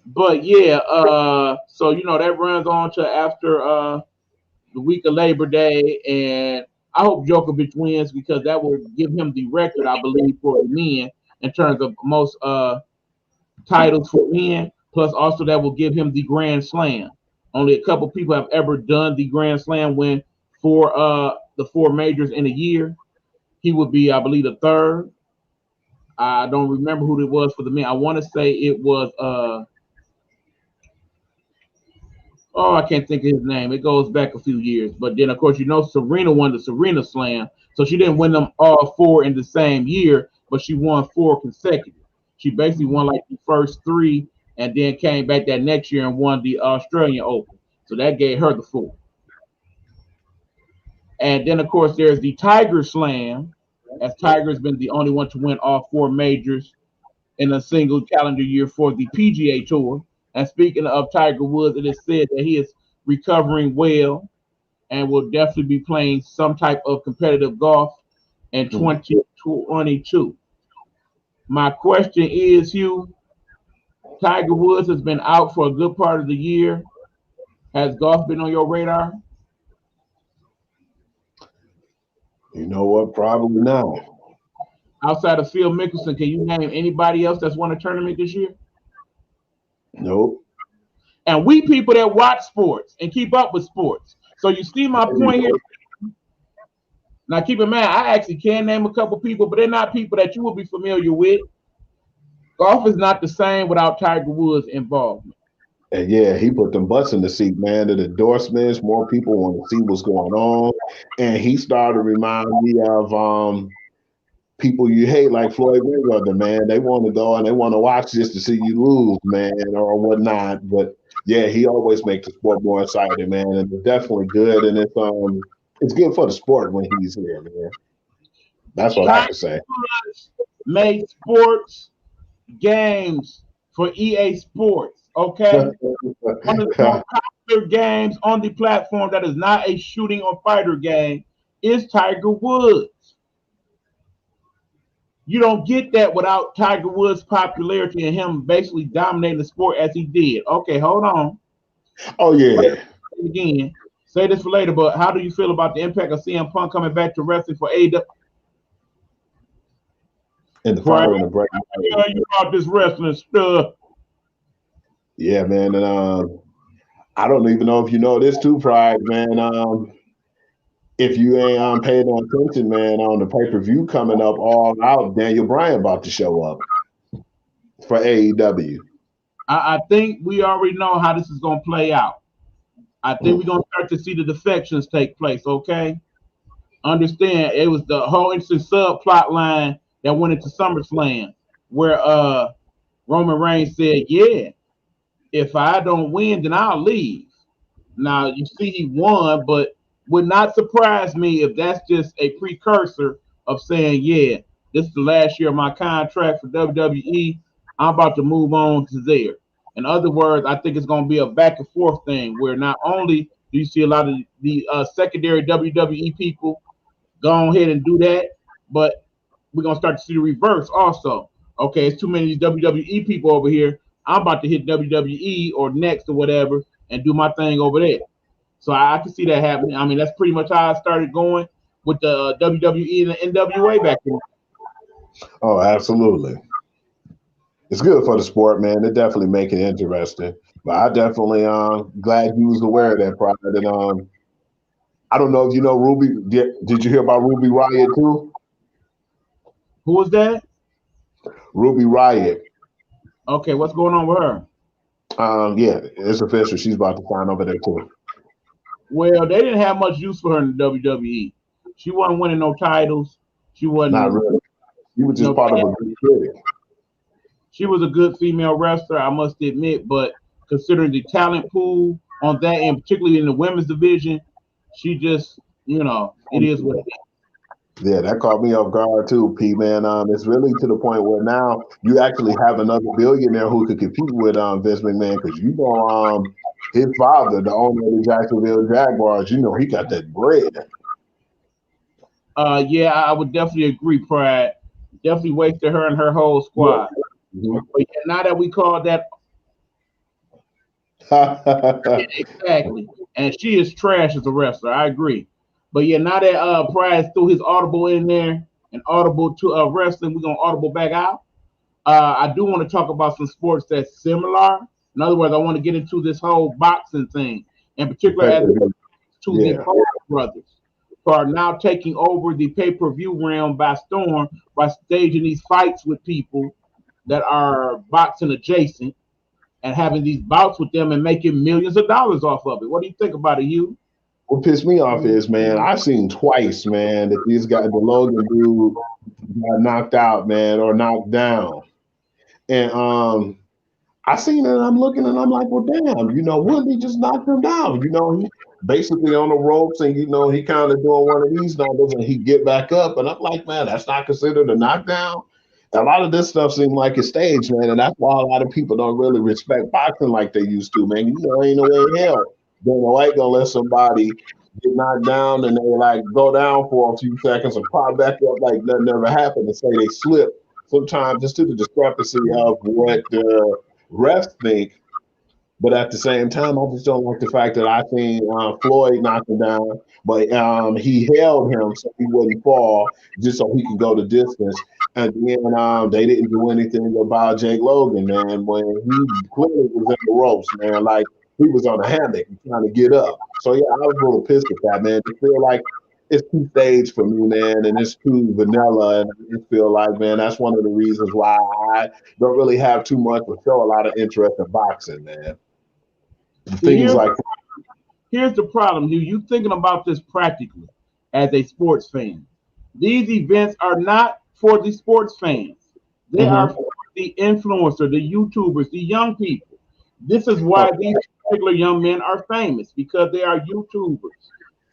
But yeah, so that runs on to after the week of Labor Day, and I hope Djokovic wins because that will give him the record, I believe, for the men in terms of most titles for men. Plus, also that will give him the Grand Slam. Only a couple people have ever done the Grand Slam win for the four majors in a year. He would be, I believe, the third. I don't remember who it was for the men. I want to say it was I can't think of his name. It goes back a few years. But then, of course, Serena won the Serena Slam. So she didn't win them all four in the same year, but she won four consecutive. She basically won like the first three and then came back that next year and won the Australian Open. So that gave her the four. And then, of course, there's the Tiger Slam, as Tiger's been the only one to win all four majors in a single calendar year for the PGA Tour. And speaking of Tiger Woods, it is said that he is recovering well and will definitely be playing some type of competitive golf in 2022. My question is, Hugh, Tiger Woods has been out for a good part of the year. Has golf been on your radar? You know what? Probably not. Outside of Phil Mickelson, can you name anybody else that's won a tournament this year? Nope. And we people that watch sports and keep up with sports. So you see my point here. Now keep in mind, I actually can name a couple people, but they're not people that you will be familiar with. Golf is not the same without Tiger Woods' involvement. And yeah, he put them butts in the seat, man. The endorsements, more people want to see what's going on. And he started to remind me of people you hate, like Floyd Mayweather, man. They want to go and they want to watch just to see you lose, man, or whatnot. But yeah, he always makes the sport more exciting, man. And it's definitely good. And it's good for the sport when he's here, man. That's what I can say. Make sports games for EA Sports. Okay, one of the most popular games on the platform that is not a shooting or fighter game is Tiger Woods. You don't get that without Tiger Woods' popularity and him basically dominating the sport as he did. Okay, hold on. Oh yeah. Again, Say this for later, but how do you feel about the impact of CM Punk coming back to wrestling for AEW? And the fire and the break. Tell you about this wrestling stuff. Yeah, man. And I don't even know if you know this too, Pride, man. If you ain't paying no attention, man, on the pay-per-view coming up all out, Daniel Bryan about to show up for AEW. I think we already know how this is going to play out. I think we're going to start to see the defections take place, okay? Understand, it was the whole interesting subplot line that went into SummerSlam where Roman Reigns said, yeah, if I don't win, then I'll leave. Now, you see he won, but would not surprise me if that's just a precursor of saying, yeah, this is the last year of my contract for WWE. I'm about to move on to there. In other words, I think it's going to be a back and forth thing where not only do you see a lot of the secondary WWE people go ahead and do that, but we're going to start to see the reverse also. Okay, it's too many WWE people over here. I'm about to hit WWE or next or whatever and do my thing over there. So I can see that happening. I mean, that's pretty much how I started going with the WWE and the NWA back then. Oh, absolutely. It's good for the sport, man. It definitely make it interesting. But I definitely glad you was aware of that, Pride. And I don't know if you know Ruby. Did you hear about Ruby Riot too? Who was that? Ruby Riot. Okay, what's going on with her? Yeah, it's official. She's about to sign over there too. Well, they didn't have much use for her in the WWE. She wasn't winning no titles. She wasn't. Not really. She was just part of a good critic. She was a good female wrestler, I must admit, but considering the talent pool on that, and particularly in the women's division, she just, it is what it is. Yeah, that caught me off guard too, P, man. It's really to the point where now you actually have another billionaire who could compete with Vince McMahon, because his father, the owner of the Jacksonville Jaguars, he got that bread. Yeah, I would definitely agree, Pride. Definitely wasted her and her whole squad. Mm-hmm. But now that we call that exactly, and she is trash as a wrestler, I agree. But yeah, now that Price threw his audible in there and audible to wrestling, we're gonna audible back out. I do want to talk about some sports that's similar. In other words, I want to get into this whole boxing thing, in particular as to the Paul brothers, who are now taking over the pay-per-view realm by storm by staging these fights with people that are boxing adjacent and having these bouts with them and making millions of dollars off of it. What do you think about it, Hugh? What pissed me off is, man, I've seen twice, man, that these guys, the Logan dude, got knocked out, man, or knocked down. And I seen it and I'm looking and I'm like, well, damn, wouldn't he just knock him down? He basically on the ropes and, he kind of doing one of these numbers and he get back up. And I'm like, man, that's not considered a knockdown. A lot of this stuff seems like it's staged, man, and that's why a lot of people don't really respect boxing like they used to, man. Ain't no way in hell Dana White gonna let somebody get knocked down and they like go down for a few seconds and pop back up like nothing ever happened and say they slipped. Sometimes it's to the discrepancy of what the refs think. But at the same time, I just don't like the fact that I seen Floyd knock him down, but he held him so he wouldn't fall, just so he could go the distance. And then they didn't do anything about Jake Logan, man, when he clearly was in the ropes, man, like he was on a hammock trying to get up. So yeah, I was a little pissed at that, man. I feel like it's too staged for me, man, and it's too vanilla, and I just feel like, man, that's one of the reasons why I don't really have too much or show a lot of interest in boxing, man. Things like that. Here's the problem, Hugh. You thinking about this practically as a sports fan. These events are not for the sports fans. They are for the influencer, the YouTubers, the young people. This is why these particular young men are famous, because they are YouTubers.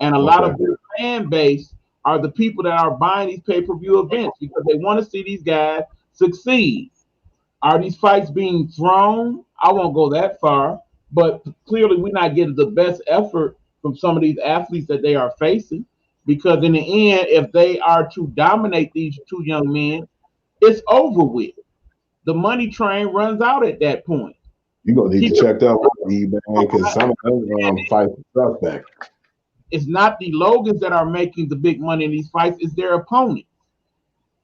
And a lot of their fan base are the people that are buying these pay-per-view events because they want to see these guys succeed. Are these fights being thrown? I won't go that far. But clearly, we're not getting the best effort from some of these athletes that they are facing, because in the end, if they are to dominate these two young men, it's over with. The money train runs out at that point. You're going to need to check that out, man, because some of them fight suspect. it's not the Logans that are making the big money in these fights, it's their opponent.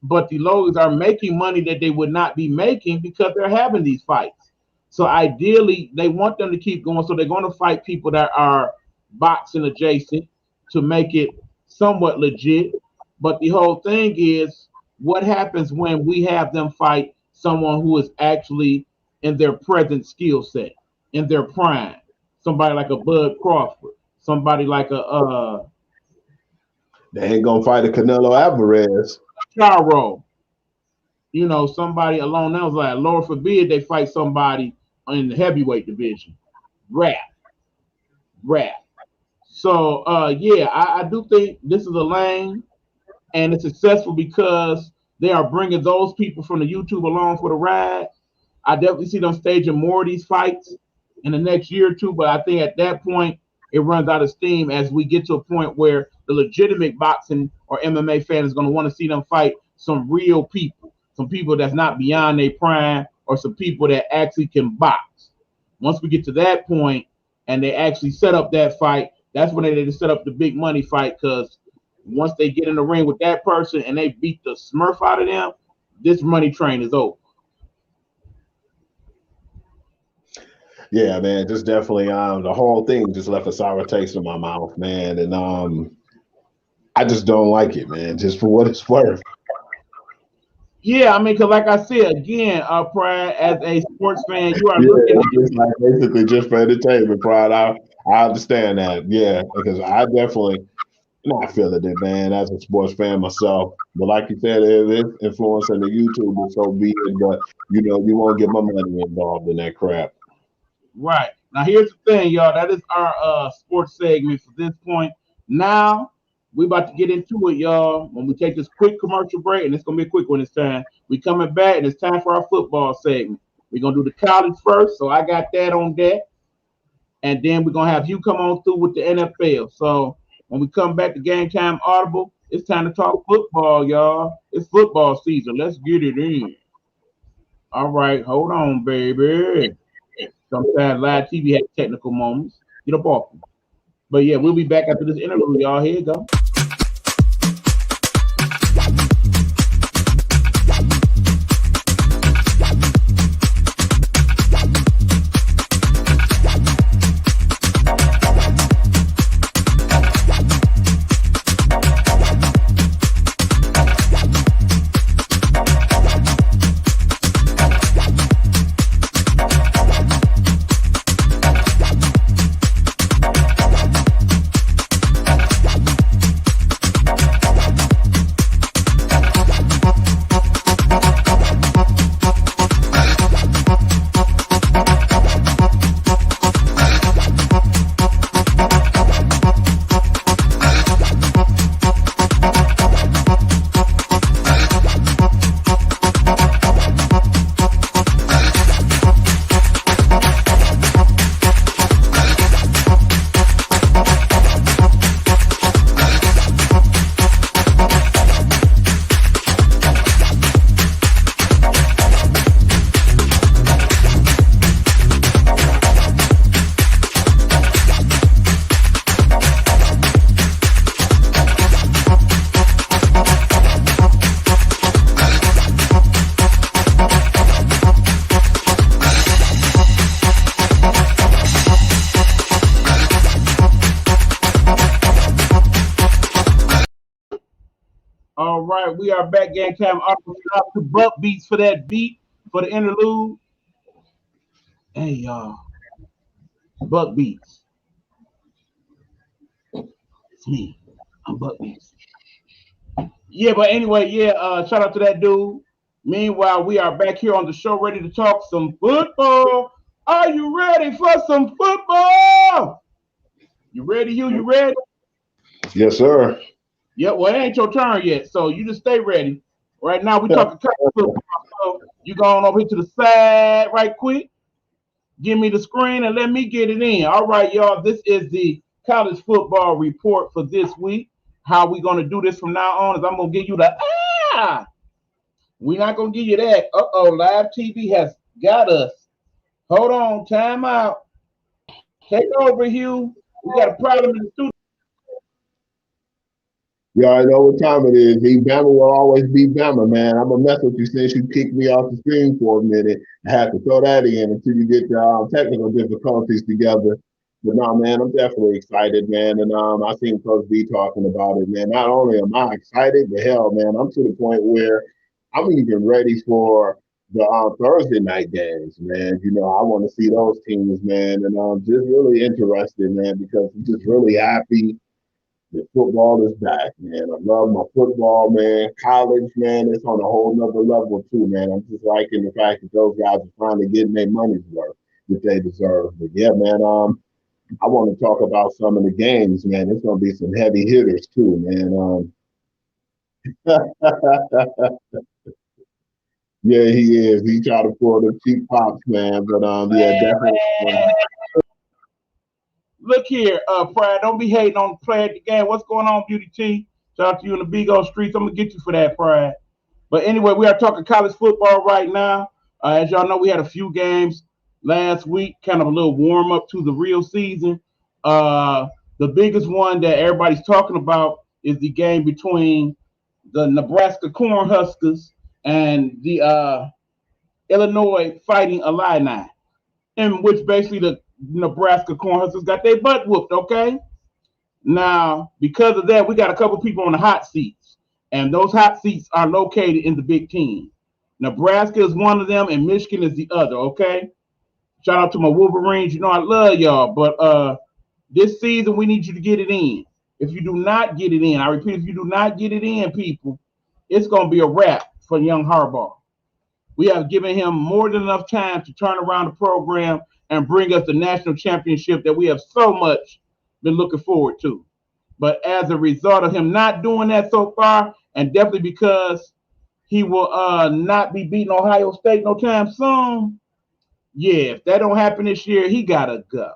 But the Logans are making money that they would not be making because they're having these fights. So ideally, they want them to keep going. So they're going to fight people that are boxing adjacent to make it somewhat legit. But the whole thing is, what happens when we have them fight someone who is actually in their present skill set, in their prime? Somebody like a Bud Crawford, somebody like a They ain't gonna fight a Canelo Alvarez. Charo, somebody along those lines. Lord forbid they fight somebody in the heavyweight division. Rap. So yeah, I do think this is a lane, and it's successful because they are bringing those people from the YouTube along for the ride. I definitely see them staging more of these fights in the next year or two, but I think at that point it runs out of steam as we get to a point where the legitimate boxing or MMA fan is going to want to see them fight some real people, some people that's not beyond their prime, or some people that actually can box. Once we get to that point and they actually set up that fight, that's when they set up the big money fight, because once they get in the ring with that person and they beat the smurf out of them, this money train is over. Yeah, man, just definitely the whole thing just left a sour taste in my mouth, man. And I just don't like it, man, just for what it's worth. Yeah, I mean, because like I said, again, Pride, as a sports fan, you are looking at it's like basically just for entertainment, Pride. I understand that, yeah, because I definitely not feeling it, man, as a sports fan myself. But like you said, it is influencing the YouTube, so be it. But you won't get my money involved in that crap. right. Now, here's the thing, y'all. That is our sports segment for this point. Now, we about to get into it, y'all. When we take this quick commercial break, and it's going to be a quick one this time, we coming back, and it's time for our football segment. We're going to do the college first, so I got that on deck. And then we're going to have you come on through with the NFL. So when we come back to Gametime Audible, it's time to talk football, y'all. It's football season. Let's get it in. All right, hold on, baby. Sometimes live TV has technical moments. Get up off them. But yeah, we'll be back after this interlude, y'all. Here you go. All right, we are back. Gametime Audible. Shout out to Buck Beats for that beat for the interlude. Hey, y'all. Buck Beats. It's me. I'm Buck Beats. Yeah, but anyway, shout out to that dude. Meanwhile, we are back here on the show ready to talk some football. Are you ready for some football? You ready, Hugh? You ready? Yes, sir. Yeah, well, it ain't your turn yet, so you just stay ready. Right now, we talking college football. So you going over here to the side right quick. Give me the screen and let me get it in. All right, y'all. This is the college football report for this week. How we going to do this from now on is I'm going to give you the We're not going to give you that. Uh-oh, live TV has got us. Hold on, time out. Take over, Hugh. We got a problem in the studio. You already know what time it is. Bama will always be Bama, man. I'm gonna mess with you since you kicked me off the screen for a minute. I had to throw that in until you get the technical difficulties together. But no, man, I'm definitely excited, man. And I seen Coach B talking about it, man. Not only am I excited, but hell, man, I'm to the point where I'm even ready for the Thursday night games, man. You know, I want to see those teams, man. And I'm just really interested, man, because I'm just really happy the football is back, man. I love my football, man. College, man, it's on a whole nother level too, man. I'm just liking the fact that those guys are finally getting their money's worth that they deserve. But yeah, man, I want to talk about some of the games, man. There's gonna be some heavy hitters too, man. Yeah, he is. He tried to pull the cheap pops, man. But yeah, definitely. Look here, Pride. Don't be hating on the play at the game. What's going on, Beauty T? Shout out to you in the Big O streets. I'm gonna get you for that, Pride. But anyway, we are talking college football right now. As y'all know, we had a few games last week, kind of a little warm up to the real season. The biggest one that everybody's talking about is the game between the Nebraska Cornhuskers and the Illinois Fighting Illini, in which basically the Nebraska Cornhuskers got their butt whooped. Okay, now because of that, we got a couple people on the hot seats, and those hot seats are located in the Big Ten. Nebraska is one of them, and Michigan is the other. Okay, shout out to my Wolverines. You know I love y'all, but this season we need you to get it in. If you do not get it in, I repeat, if you do not get it in, people, it's going to be a wrap for young Harbaugh. We have given him more than enough time to turn around the program and bring us the national championship that we have so much been looking forward to. But as a result of him not doing that so far, and definitely because he will not be beating Ohio State no time soon, yeah, if that don't happen this year, he gotta go.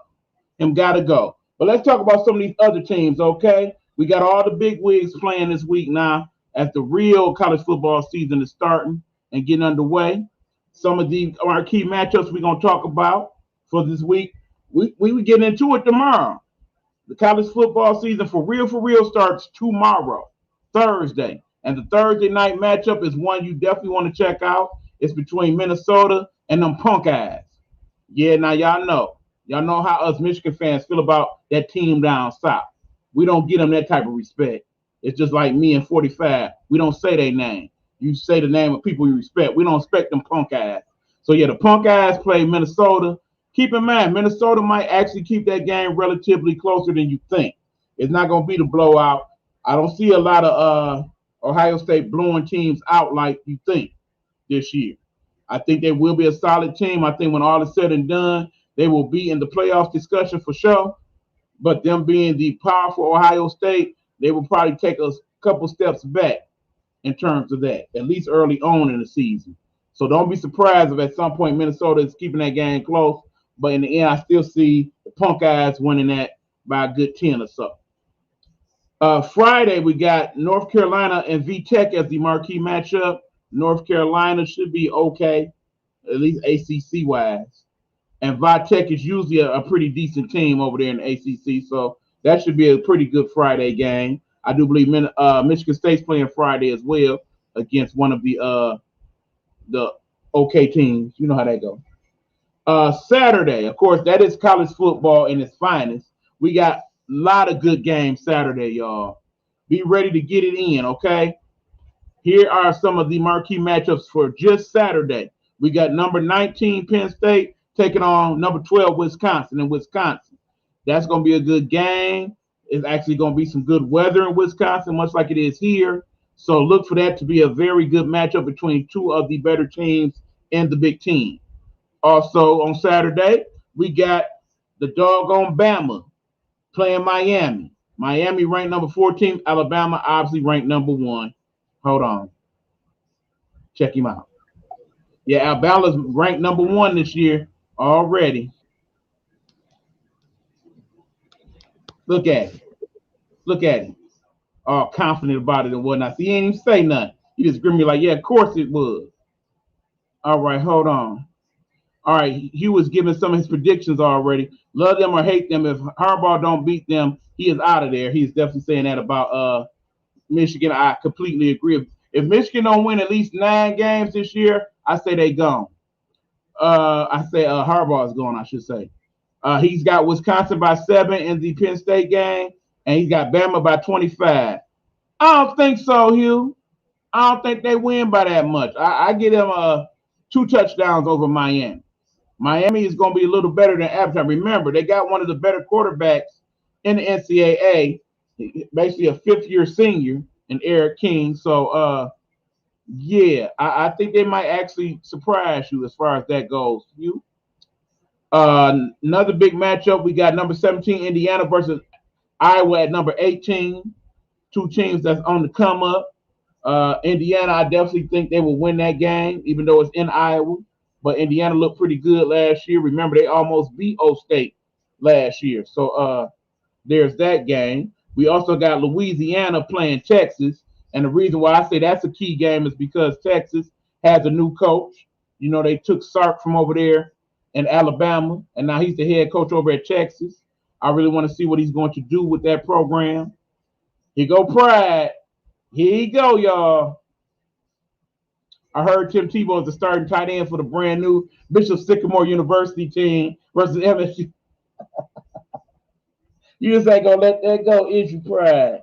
Him gotta go. But let's talk about some of these other teams, okay? We got all the big wigs playing this week now as the real college football season is starting and getting underway. Some of these are our key matchups we're going to talk about for this week. We will get into it tomorrow. The college football season for real starts tomorrow, Thursday. And the Thursday night matchup is one you definitely want to check out. It's between Minnesota and them punk eyes. Yeah, now y'all know. Y'all know how us Michigan fans feel about that team down south. We don't give them that type of respect. It's just like me and 45. We don't say their name. You say the name of people you respect. We don't respect them punk eyes. So yeah, the punk eyes play Minnesota. Keep in mind, Minnesota might actually keep that game relatively closer than you think. It's not going to be the blowout. I don't see a lot of Ohio State blowing teams out like you think this year. I think they will be a solid team. I think when all is said and done, they will be in the playoff discussion for sure. But them being the powerful Ohio State, they will probably take a couple steps back in terms of that, at least early on in the season. So don't be surprised if at some point Minnesota is keeping that game close. But in the end, I still see the Punk Eyes winning that by a good 10 or so. Friday, we got North Carolina and VTech as the marquee matchup. North Carolina should be okay, at least ACC-wise. And VTech is usually a pretty decent team over there in the ACC, so that should be a pretty good Friday game. I do believe Michigan State's playing Friday as well against one of the OK teams. You know how that goes. Saturday, of course, that is college football in its finest. We got a lot of good games Saturday, y'all. Be ready to get it in, okay? Here are some of the marquee matchups for just Saturday. We got number 19 Penn State taking on number 12 Wisconsin in Wisconsin. That's going to be a good game. It's actually going to be some good weather in Wisconsin, much like it is here. So look for that to be a very good matchup between two of the better teams in the Big Ten. Also on Saturday, we got the doggone Bama playing Miami. Miami ranked number 14. Alabama obviously ranked number 1. Hold on. Check him out. Yeah, Alabama's ranked number 1 this year already. Look at him. Look at him. All confident about it and whatnot. So he ain't even say nothing. He just grinned me like, yeah, of course it was. All right, hold on. All right, he was giving some of his predictions already. Love them or hate them. If Harbaugh don't beat them, he is out of there. He's definitely saying that about Michigan, I completely agree. If Michigan don't win at least 9 games this year, I say they gone. I say Harbaugh is gone, I should say. He's got Wisconsin by 7 in the Penn State game, and he's got Bama by 25. I don't think so, Hugh. I don't think they win by that much. I get them 2 touchdowns over Miami. Miami is going to be a little better than average. Remember, they got one of the better quarterbacks in the NCAA, basically a 5th-year senior in Eric King. So, yeah, I think they might actually surprise you as far as that goes. You another big matchup. We got number 17 Indiana versus Iowa at number 18. 2 teams that's on the come up. Indiana, I definitely think they will win that game, even though it's in Iowa. But Indiana looked pretty good last year. Remember, they almost beat O State last year. So there's that game. We also got Louisiana playing Texas. And the reason why I say that's a key game is because Texas has a new coach. You know, they took Sark from over there in Alabama, and now he's the head coach over at Texas. I really want to see what he's going to do with that program. Here go Pride. Here you go, y'all. I heard Tim Tebow is the starting tight end for the brand new Bishop Sycamore University team versus MSU. You just ain't gonna let that go, is you, Pride?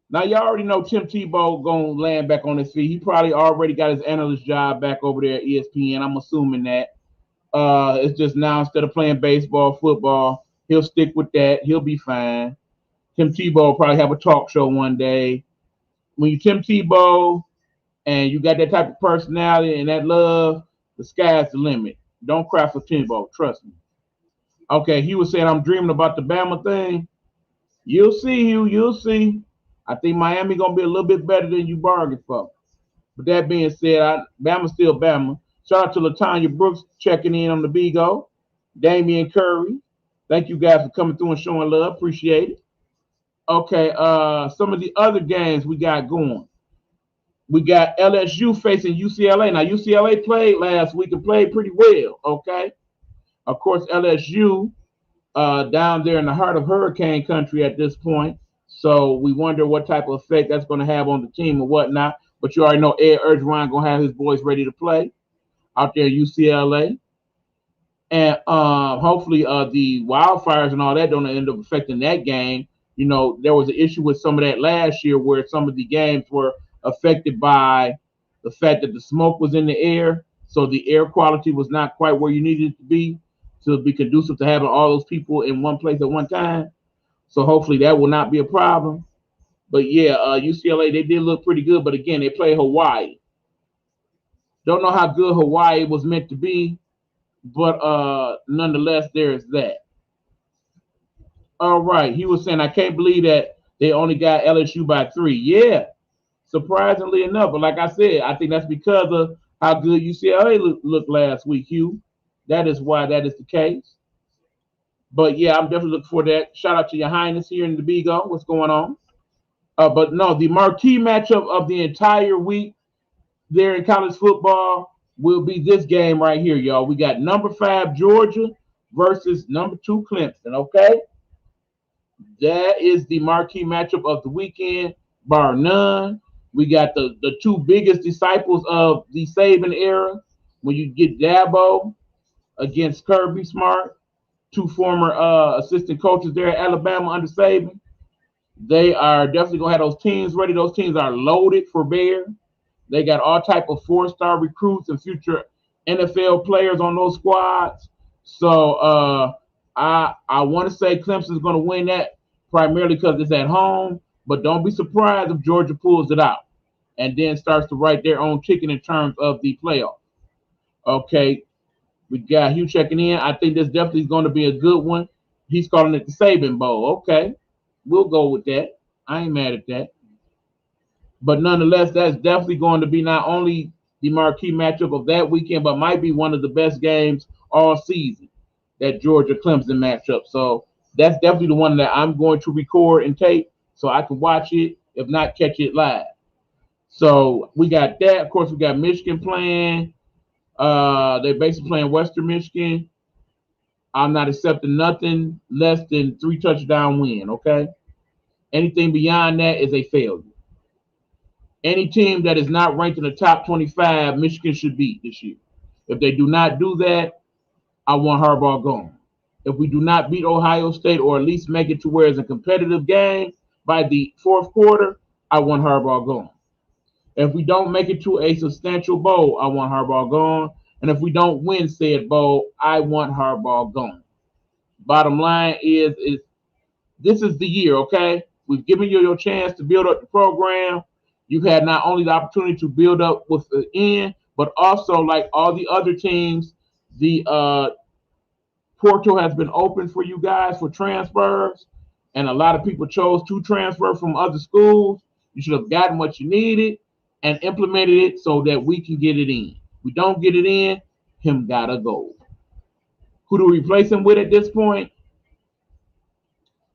Now y'all already know Tim Tebow gonna land back on his feet. He probably already got his analyst job back over there at ESPN. I'm assuming that. It's just now instead of playing baseball, football, he'll stick with that. He'll be fine. Tim Tebow will probably have a talk show one day. When you Tim Tebow and you got that type of personality and that love, the sky's the limit. Don't cry for Tebow, trust me. Okay, he was saying I'm dreaming about the Bama thing. You'll see, Hugh. You'll see. I think Miami gonna be a little bit better than you bargained for. But that being said, Bama's still Bama. Shout out to LaTanya Brooks checking in on the Bigo. Damian Curry. Thank you guys for coming through and showing love. Appreciate it. Okay, some of the other games we got going. We got LSU facing UCLA. Now, UCLA played last week and played pretty well, okay? Of course, LSU down there in the heart of hurricane country at this point. So we wonder what type of effect that's going to have on the team and whatnot. But you already know Ed Orgeron going to have his boys ready to play out there at UCLA. And hopefully the wildfires and all that don't end up affecting that game. You know, there was an issue with some of that last year where some of the games were affected by the fact that the smoke was in the air. So the air quality was not quite where you needed it to be conducive to having all those people in one place at one time. So hopefully that will not be a problem. But yeah, UCLA, they did look pretty good. But again, they played Hawaii. Don't know how good Hawaii was meant to be. But nonetheless, there's that. All right. He was saying, I can't believe that they only got LSU by 3. Yeah, surprisingly enough. But like I said, I think that's because of how good UCLA looked last week, Hugh. That is why that is the case. But yeah, I'm definitely looking for that. Shout out to your highness here in the Bigo. What's going on? But no, the marquee matchup of the entire week there in college football will be this game right here, y'all. We got number 5 Georgia versus number 2 Clemson, okay? That is the marquee matchup of the weekend, bar none. We got the 2 biggest disciples of the Saban era. When you get Dabo against Kirby Smart, 2 former assistant coaches there at Alabama under Saban. They are definitely going to have those teams ready. Those teams are loaded for bear. They got all type of 4-star recruits and future NFL players on those squads. So I want to say Clemson's going to win that primarily because it's at home. But don't be surprised if Georgia pulls it out and then starts to write their own ticket in terms of the playoff. Okay, we got Hugh checking in. I think this definitely is going to be a good one. He's calling it the Saban Bowl. Okay, we'll go with that. I ain't mad at that. But nonetheless, that's definitely going to be not only the marquee matchup of that weekend, but might be one of the best games all season, that Georgia-Clemson matchup. So that's definitely the one that I'm going to record and tape so I can watch it, if not catch it live. So we got that. Of course, we got Michigan playing. They're basically playing Western Michigan. I'm not accepting nothing less than 3 touchdown win, okay? Anything beyond that is a failure. Any team that is not ranked in the top 25, Michigan should beat this year. If they do not do that, I want Harbaugh gone. If we do not beat Ohio State or at least make it to where it's a competitive game by the fourth quarter, I want Harbaugh gone. If we don't make it to a substantial bowl, I want Harbaugh gone. And if we don't win said bowl, I want Harbaugh gone. Bottom line is this is the year, okay? We've given you your chance to build up the program. You've had not only the opportunity to build up with the end, but also like all the other teams, the portal has been open for you guys for transfers, and a lot of people chose to transfer from other schools. You should have gotten what you needed and implemented it so that we can get it in. We don't get it in, him gotta go. Who do we replace him with at this point?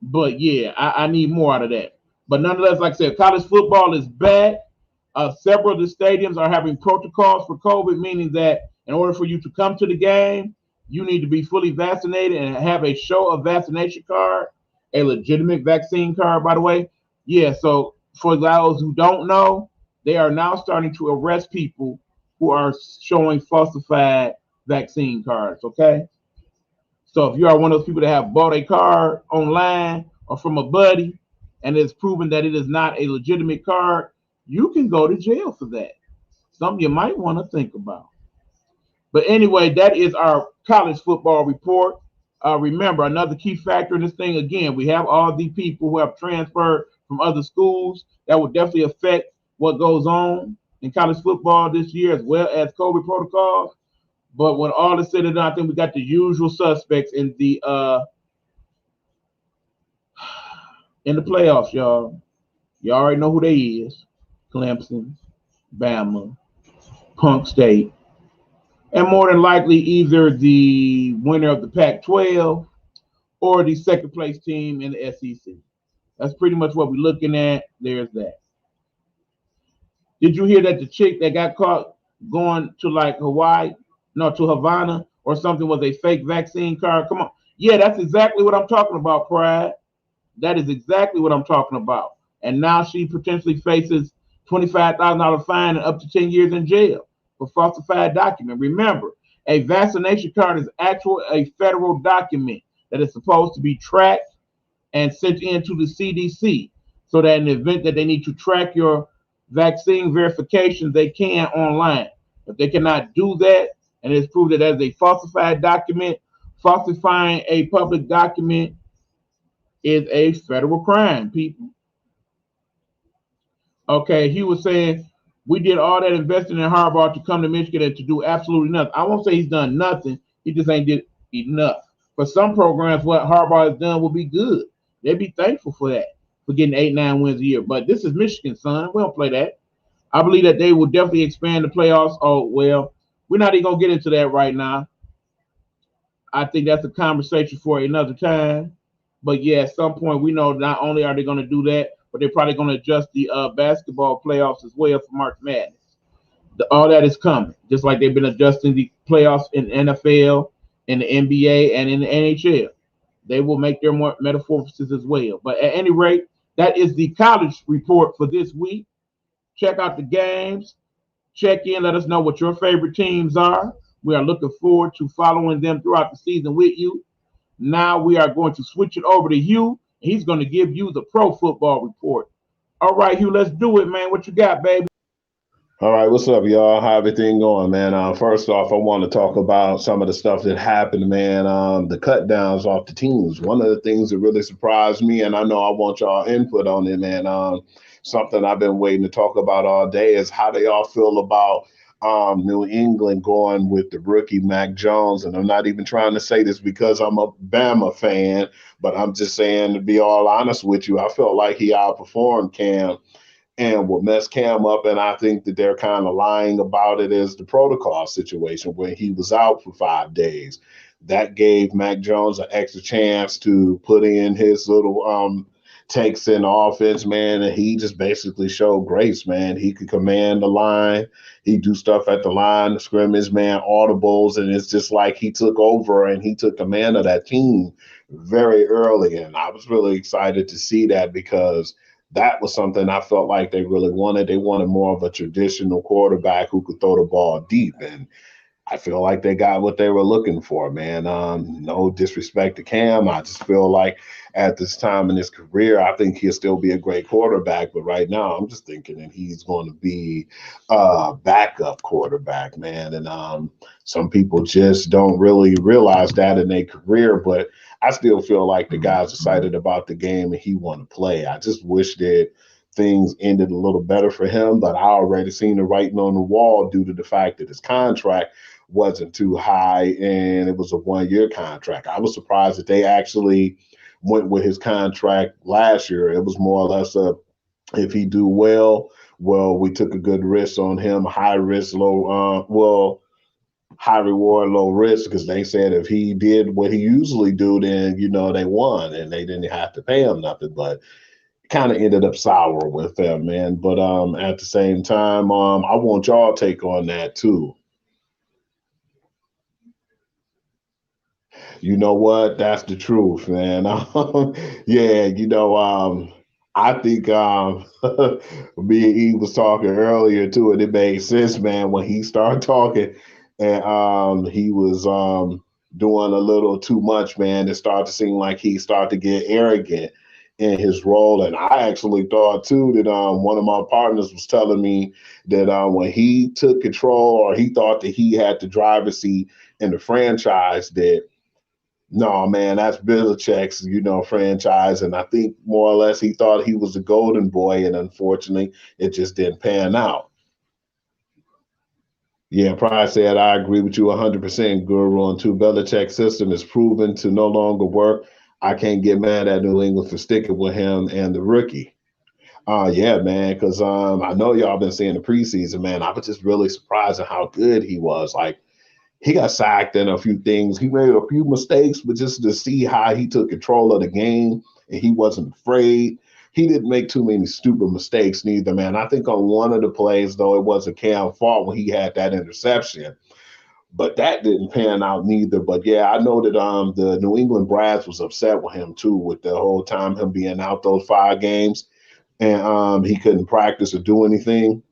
But yeah, I need more out of that. But nonetheless, like I said, college football is back. Several of the stadiums are having protocols for COVID, meaning that in order for you to come to the game, you need to be fully vaccinated and have a show of vaccination card, a legitimate vaccine card, by the way. Yeah, so for those who don't know, they are now starting to arrest people who are showing falsified vaccine cards, okay? So if you are one of those people that have bought a card online or from a buddy and it's proven that it is not a legitimate card, you can go to jail for that. Something you might want to think about. But anyway, that is our college football report. Remember, another key factor in this thing, again, we have all the people who have transferred from other schools. That will definitely affect what goes on in college football this year, as well as COVID protocols. But when all is said and done, I think we got the usual suspects in the playoffs, y'all. You already know who they is. Clemson, Bama, Punk State, and more than likely either the winner of the Pac-12 or the second place team in the SEC. That's pretty much what we're looking at. There's that. Did you hear that the chick that got caught going to like Hawaii, no, to Havana or something was a fake vaccine card? Come on. Yeah, that's exactly what I'm talking about, Pride. That is exactly what I'm talking about. And now she potentially faces $25,000 fine and up to 10 years in jail for falsified document. Remember, a vaccination card is actually a federal document that is supposed to be tracked and sent into the CDC so that in the event that they need to track your vaccine verification, they can online. If they cannot do that and it's proved that as a falsified document, falsifying a public document is a federal crime, people. Okay, he was saying we did all that investing in Harbaugh to come to Michigan and to do absolutely nothing. I won't say he's done nothing. He just ain't did enough. For some programs, what Harbaugh has done will be good. They'd be thankful for that, for getting 8-9 wins a year. But this is Michigan, son. We don't play that. I believe that they will definitely expand the playoffs. Oh, well, we're not even going to get into that right now. I think that's a conversation for another time. But yeah, at some point, we know not only are they going to do that, but they're probably going to adjust the basketball playoffs as well for March Madness. All that is coming, just like they've been adjusting the playoffs in NFL, in the NBA, and in the NHL. They will make their more metamorphoses as well. But at any rate, that is the college report for this week. Check out the games. Check in. Let us know what your favorite teams are. We are looking forward to following them throughout the season with you. Now we are going to switch it over to Hugh. He's going to give you the pro football report. All right, Hugh, let's do it, man. What you got, baby? All right, what's up, y'all? How everything going, man? First off, I want to talk about some of the stuff that happened, man. The cut downs off the teams. One of the things that really surprised me, and I know I want y'all input on it, man. Something I've been waiting to talk about all day is how they all feel about New England going with the rookie Mac Jones. And I'm not even trying to say this because I'm a Bama fan, but I'm just saying, to be all honest with you, I felt like he outperformed Cam and what messed Cam up. And I think that they're kind of lying about it as the protocol situation where he was out for 5 days. That gave Mac Jones an extra chance to put in his little takes in the offense, man, and he just basically showed grace, man. He could command the line. He do stuff at the line, the scrimmage, man, audibles, and it's just like he took over and he took command of that team very early. And I was really excited to see that because that was something I felt like they really wanted. They wanted more of a traditional quarterback who could throw the ball deep. And I feel like they got what they were looking for, man. No disrespect to Cam. I just feel like at this time in his career, I think he'll still be a great quarterback. But right now, I'm just thinking that he's going to be a backup quarterback, man. And some people just don't really realize that in their career. But I still feel like the guy's excited about the game and he want to play. I just wish that things ended a little better for him, but I already seen the writing on the wall due to the fact that his contract wasn't too high and it was a 1 year contract. I was surprised that they actually went with his contract last year. It was more or less if he do well, we took a good risk on him, high risk, high reward, low risk, because they said if he did what he usually do, then they won and they didn't have to pay him nothing. But kind of ended up sour with them, man. But at the same time, I want y'all take on that too. You know what? That's the truth, man. Yeah, I think me and E was talking earlier too, and it made sense, man, when he started talking and he was doing a little too much, man. It started to seem like he started to get arrogant in his role. And I actually thought too that one of my partners was telling me that when he took control or he thought that he had the driver's seat in the franchise, that no, man, that's Belichick's, franchise. And I think more or less he thought he was the golden boy, and unfortunately, it just didn't pan out. Yeah, Pride said, I agree with you 100%, Guru. Until Belichick's system is proven to no longer work, I can't get mad at New England for sticking with him and the rookie. Yeah, man, because I know y'all been seeing the preseason, man. I was just really surprised at how good he was. Like, he got sacked in a few things. He made a few mistakes, but just to see how he took control of the game and he wasn't afraid. He didn't make too many stupid mistakes neither, man. I think on one of the plays, though, it wasn't Cam's fault when he had that interception. But that didn't pan out neither. But, yeah, I know that the New England Brass was upset with him, too, with the whole time him being out those 5 games. And he couldn't practice or do anything.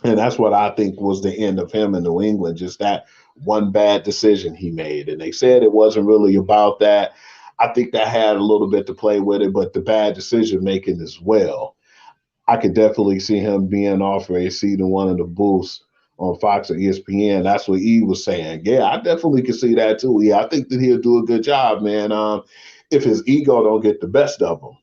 And that's what I think was the end of him in New England, just that one bad decision he made. And they said it wasn't really about that. I think that had a little bit to play with it, but the bad decision making as well. I could definitely see him being offered a seat in one of the booths on Fox or ESPN. That's what E was saying. Yeah, I definitely could see that too. Yeah, I think that he'll do a good job, man, if his ego don't get the best of him.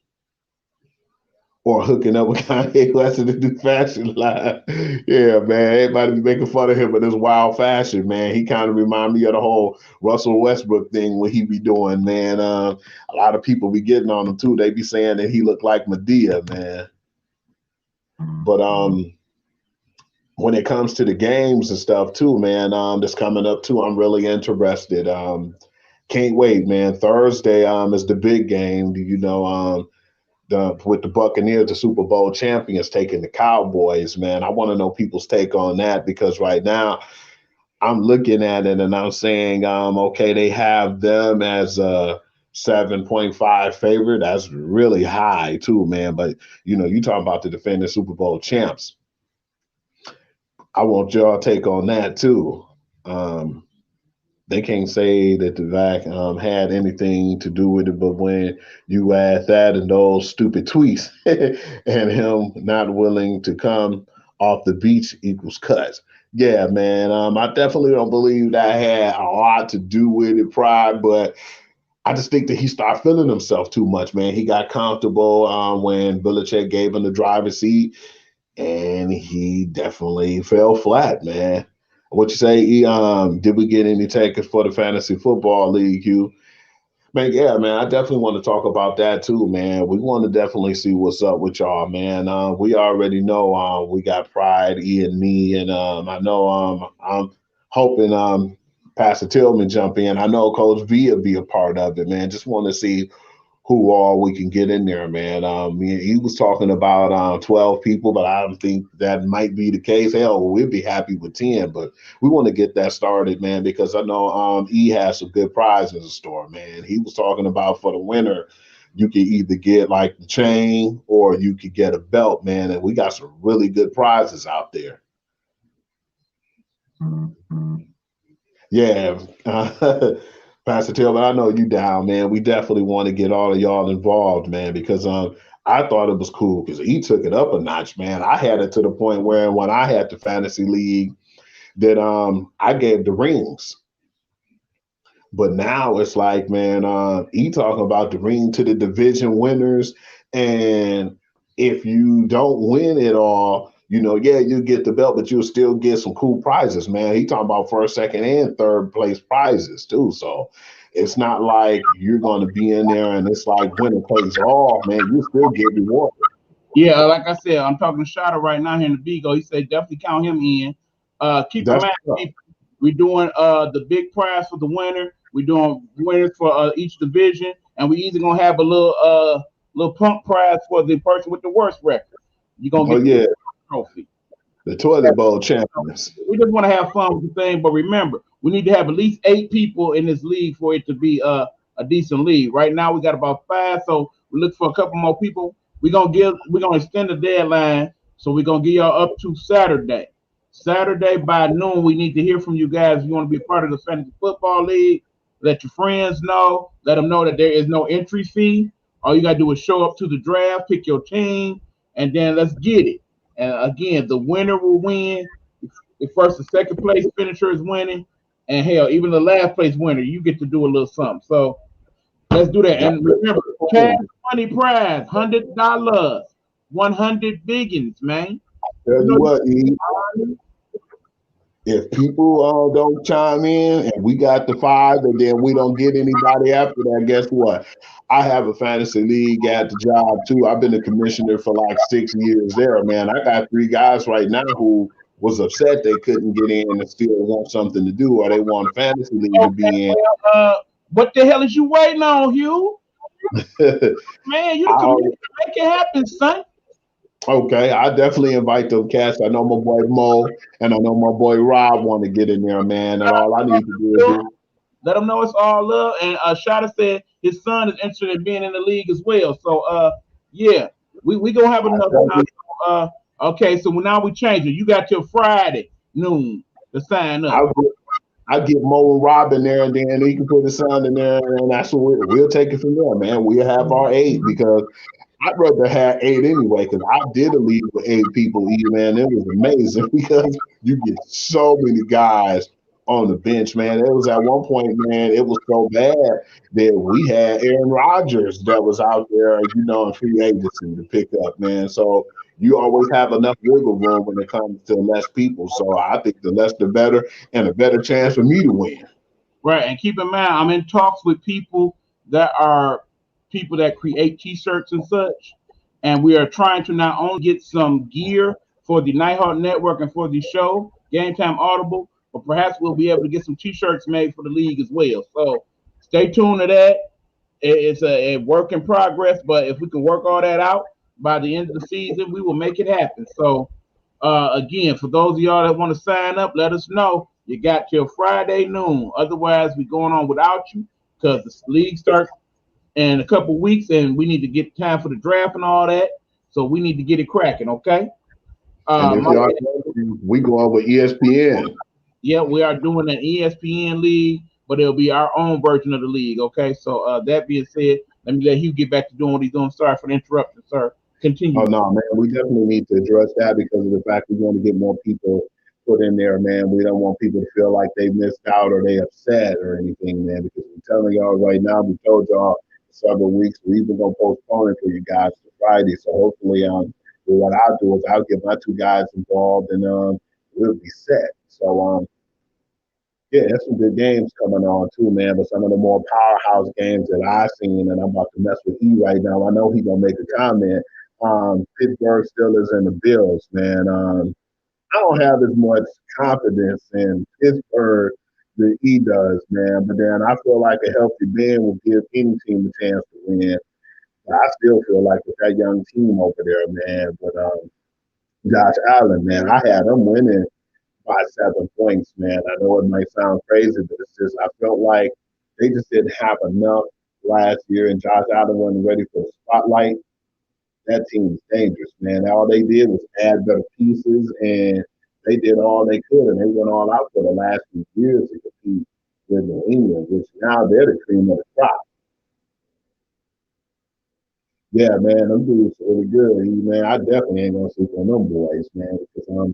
Or hooking up with Kanye West in the new fashion line. Yeah, man. Everybody be making fun of him in this wild fashion, man. He kind of remind me of the whole Russell Westbrook thing, what he be doing, man. A lot of people be getting on him too. They be saying that he looked like Medea, man. But when it comes to the games and stuff too, man, that's coming up too, I'm really interested. Can't wait, man. Thursday is the big game. With the Buccaneers, the Super Bowl champions, taking the Cowboys, man. I want to know people's take on that because right now I'm looking at it and I'm saying, okay, they have them as a 7.5 favorite. That's really high too, man. But, you talking about the defending Super Bowl champs. I want y'all take on that too. They can't say that the vac had anything to do with it, but when you add that and those stupid tweets and him not willing to come off the beach equals cuts. Yeah, man, I definitely don't believe that had a lot to do with it, Pride, but I just think that he started feeling himself too much, man. He got comfortable when Belichick gave him the driver's seat, and he definitely fell flat, man. What you say, did we get any takers for the Fantasy Football League, Hugh? Man, yeah, man, I definitely want to talk about that too, man. We want to definitely see what's up with y'all, man. We already know we got Pride, E and me, and I know I'm hoping Pastor Tillman jump in. I know Coach V will be a part of it, man. Just want to see who all we can get in there, man. He was talking about 12 people, but I don't think that might be the case. Hell, we'd be happy with 10, but we want to get that started, man, because I know E has some good prizes in store, man. He was talking about for the winner, you could either get like the chain or you could get a belt, man, and we got some really good prizes out there. Yeah, Pastor Taylor, I know you down, man. We definitely want to get all of y'all involved, man, because I thought it was cool because he took it up a notch, man. I had it to the point where when I had the fantasy league that I gave the rings. But now it's like, man, he talking about the ring to the division winners. And if you don't win it all, yeah, you get the belt, but you'll still get some cool prizes, man. He talking about first, second, and third place prizes too. So it's not like you're going to be in there and it's like winner plays all, man. You still get rewarded. Yeah, like I said, I'm talking to Shada right now here in the Vigo. He said definitely count him in. Keep in That's mind, we're doing the big prize for the winner. We're doing winners for each division, and we either gonna have a little punk prize for the person with the worst record. You're gonna oh get yeah, the trophy. the toilet bowl champions. We just want to have fun with the thing, but remember, we need to have at least 8 people in this league for it to be a decent league. Right now, we got about 5, so we look for a couple more people. We're gonna extend the deadline, so we're gonna give y'all up to Saturday. Saturday by noon, we need to hear from you guys. If you want to be a part of the fantasy football league, let your friends know. Let them know that there is no entry fee. All you gotta do is show up to the draft, pick your team, and then let's get it. And again, the winner will win. The first and second place finisher is winning. And hell, even the last place winner, you get to do a little something. So let's do that. And remember, cash money prize, $100, 100 biggins, man. Tell you what, E, if people don't chime in and we got the 5 and then we don't get anybody after that, guess what? I have a fantasy league at the job too. I've been a commissioner for like 6 years there, man. I got 3 guys right now who was upset they couldn't get in and still want something to do, or they want a fantasy league to Okay, be in. well, what the hell is you waiting on, Hugh? Man, you the commissioner. Make it happen, son. Okay, I definitely invite them cats. I know my boy Mo and I know my boy Rob want to get in there, man. And all I need to do is do. Let them know it's all love. And Shada said his son is interested in being in the league as well. So yeah, we gonna have enough time. Okay, so now we change it. You got till Friday noon to sign up. I'll get Mo and Rob in there, and then he can put his son in there, and that's what we'll take it from there, man. We'll have our 8 because I'd rather have 8 anyway, because I did a league with 8 people, man. It was amazing because you get so many guys on the bench, man. It was at one point, man, it was so bad that we had Aaron Rodgers that was out there, in free agency to pick up, man. So you always have enough wiggle room when it comes to less people. So I think the less the better, and a better chance for me to win. Right, and keep in mind, I'm in talks with people that are people that create T-shirts and such, and we are trying to not only get some gear for the Nighthawk Network and for the show, Gametime Audible, but perhaps we'll be able to get some T-shirts made for the league as well. So stay tuned to that. It's a work in progress, but if we can work all that out by the end of the season, we will make it happen. So again, for those of y'all that want to sign up, let us know. You got till Friday noon. Otherwise, we're going on without you because the league starts in a couple weeks, and we need to get time for the draft and all that. So we need to get it cracking, okay? And if y'all, we go over ESPN. Yeah, we are doing an ESPN league, but it'll be our own version of the league, okay? So that being said, let me let Hugh get back to doing what he's doing. Sorry for the interruption, sir. Continue. Oh no, man, we definitely need to address that because of the fact we want to get more people put in there, man. We don't want people to feel like they missed out or they upset or anything, man. Because I'm telling y'all right now, we told y'all several weeks we're even gonna postpone it for you guys to Friday. So hopefully, what I'll do is I'll get my 2 guys involved and we'll be set. So yeah, there's some good games coming on too, man. But some of the more powerhouse games that I've seen, and I'm about to mess with E right now. I know he gonna make a comment. Pittsburgh Steelers and the Bills, man. I don't have as much confidence in Pittsburgh than he does, man. But then I feel like a healthy Ben will give any team a chance to win. I still feel like with that young team over there, man. But Josh Allen, man, I had them winning by 7 points, man. I know it might sound crazy, but it's just I felt like they just didn't have enough last year, and Josh Allen wasn't ready for the spotlight. That team is dangerous, man. All they did was add better pieces, and they did all they could, and they went all out for the last few years to compete with New England, which now they're the cream of the crop. Yeah, man, them dudes really good. Man, I definitely ain't gonna sleep on them boys, man, because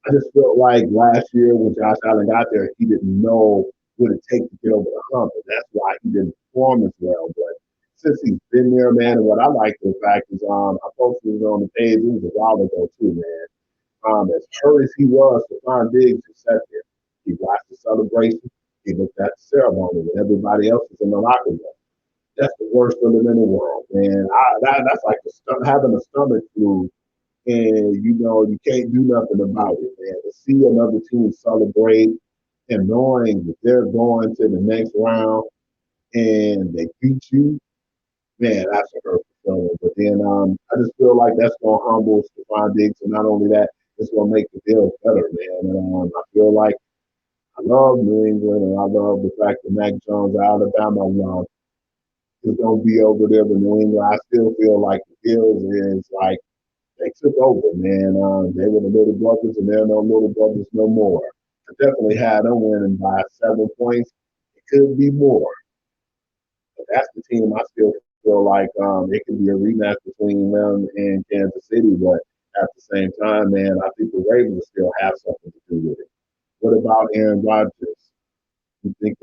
I just felt like last year when Josh Allen got there, he didn't know what it takes to get over the hump, and that's why he didn't perform as well. But since he's been there, man, and what I like the fact is, I posted it on the page. It was a while ago too, man. As hurt as he was, Stephon Diggs just sat there. He watched the celebration. He looked at the ceremony when everybody else was in the locker room. That's the worst feeling in the world, man. That's like having a stomach flu and you can't do nothing about it, man. To see another team celebrate and knowing that they're going to the next round and they beat you, man, that's a hurtful feeling. But then I just feel like that's going to humble Stephon Diggs, and not only that, it's going to make the Bills better, man. And I feel like I love New England, and I love the fact that Mac Jones, Alabama, is going to be over there with New England. I still feel like the Bills is like they took over, man. They were the little brothers, and they're no little brothers no more. I definitely had them winning by 7 points. It could be more, but that's the team I still feel like it can be a rematch between them and Kansas City. But at the same time, man, I think the Ravens still have something to do with it. What about Aaron Rodgers? You think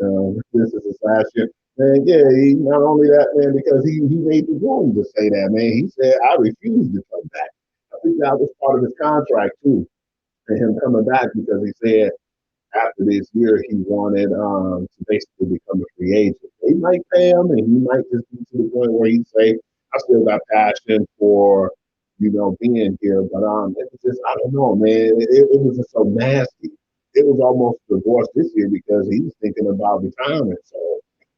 this is his last year? Man, yeah, not only that, man, because he made the room to say that, man. He said, I refuse to come back. I think that was part of his contract, too, and him coming back because he said after this year he wanted to basically become a free agent. They might pay him, and he might just be to the point where he say, I still got passion for, being here. But it was just, I don't know, man. It was just so nasty. It was almost divorced this year because he was thinking about retirement. So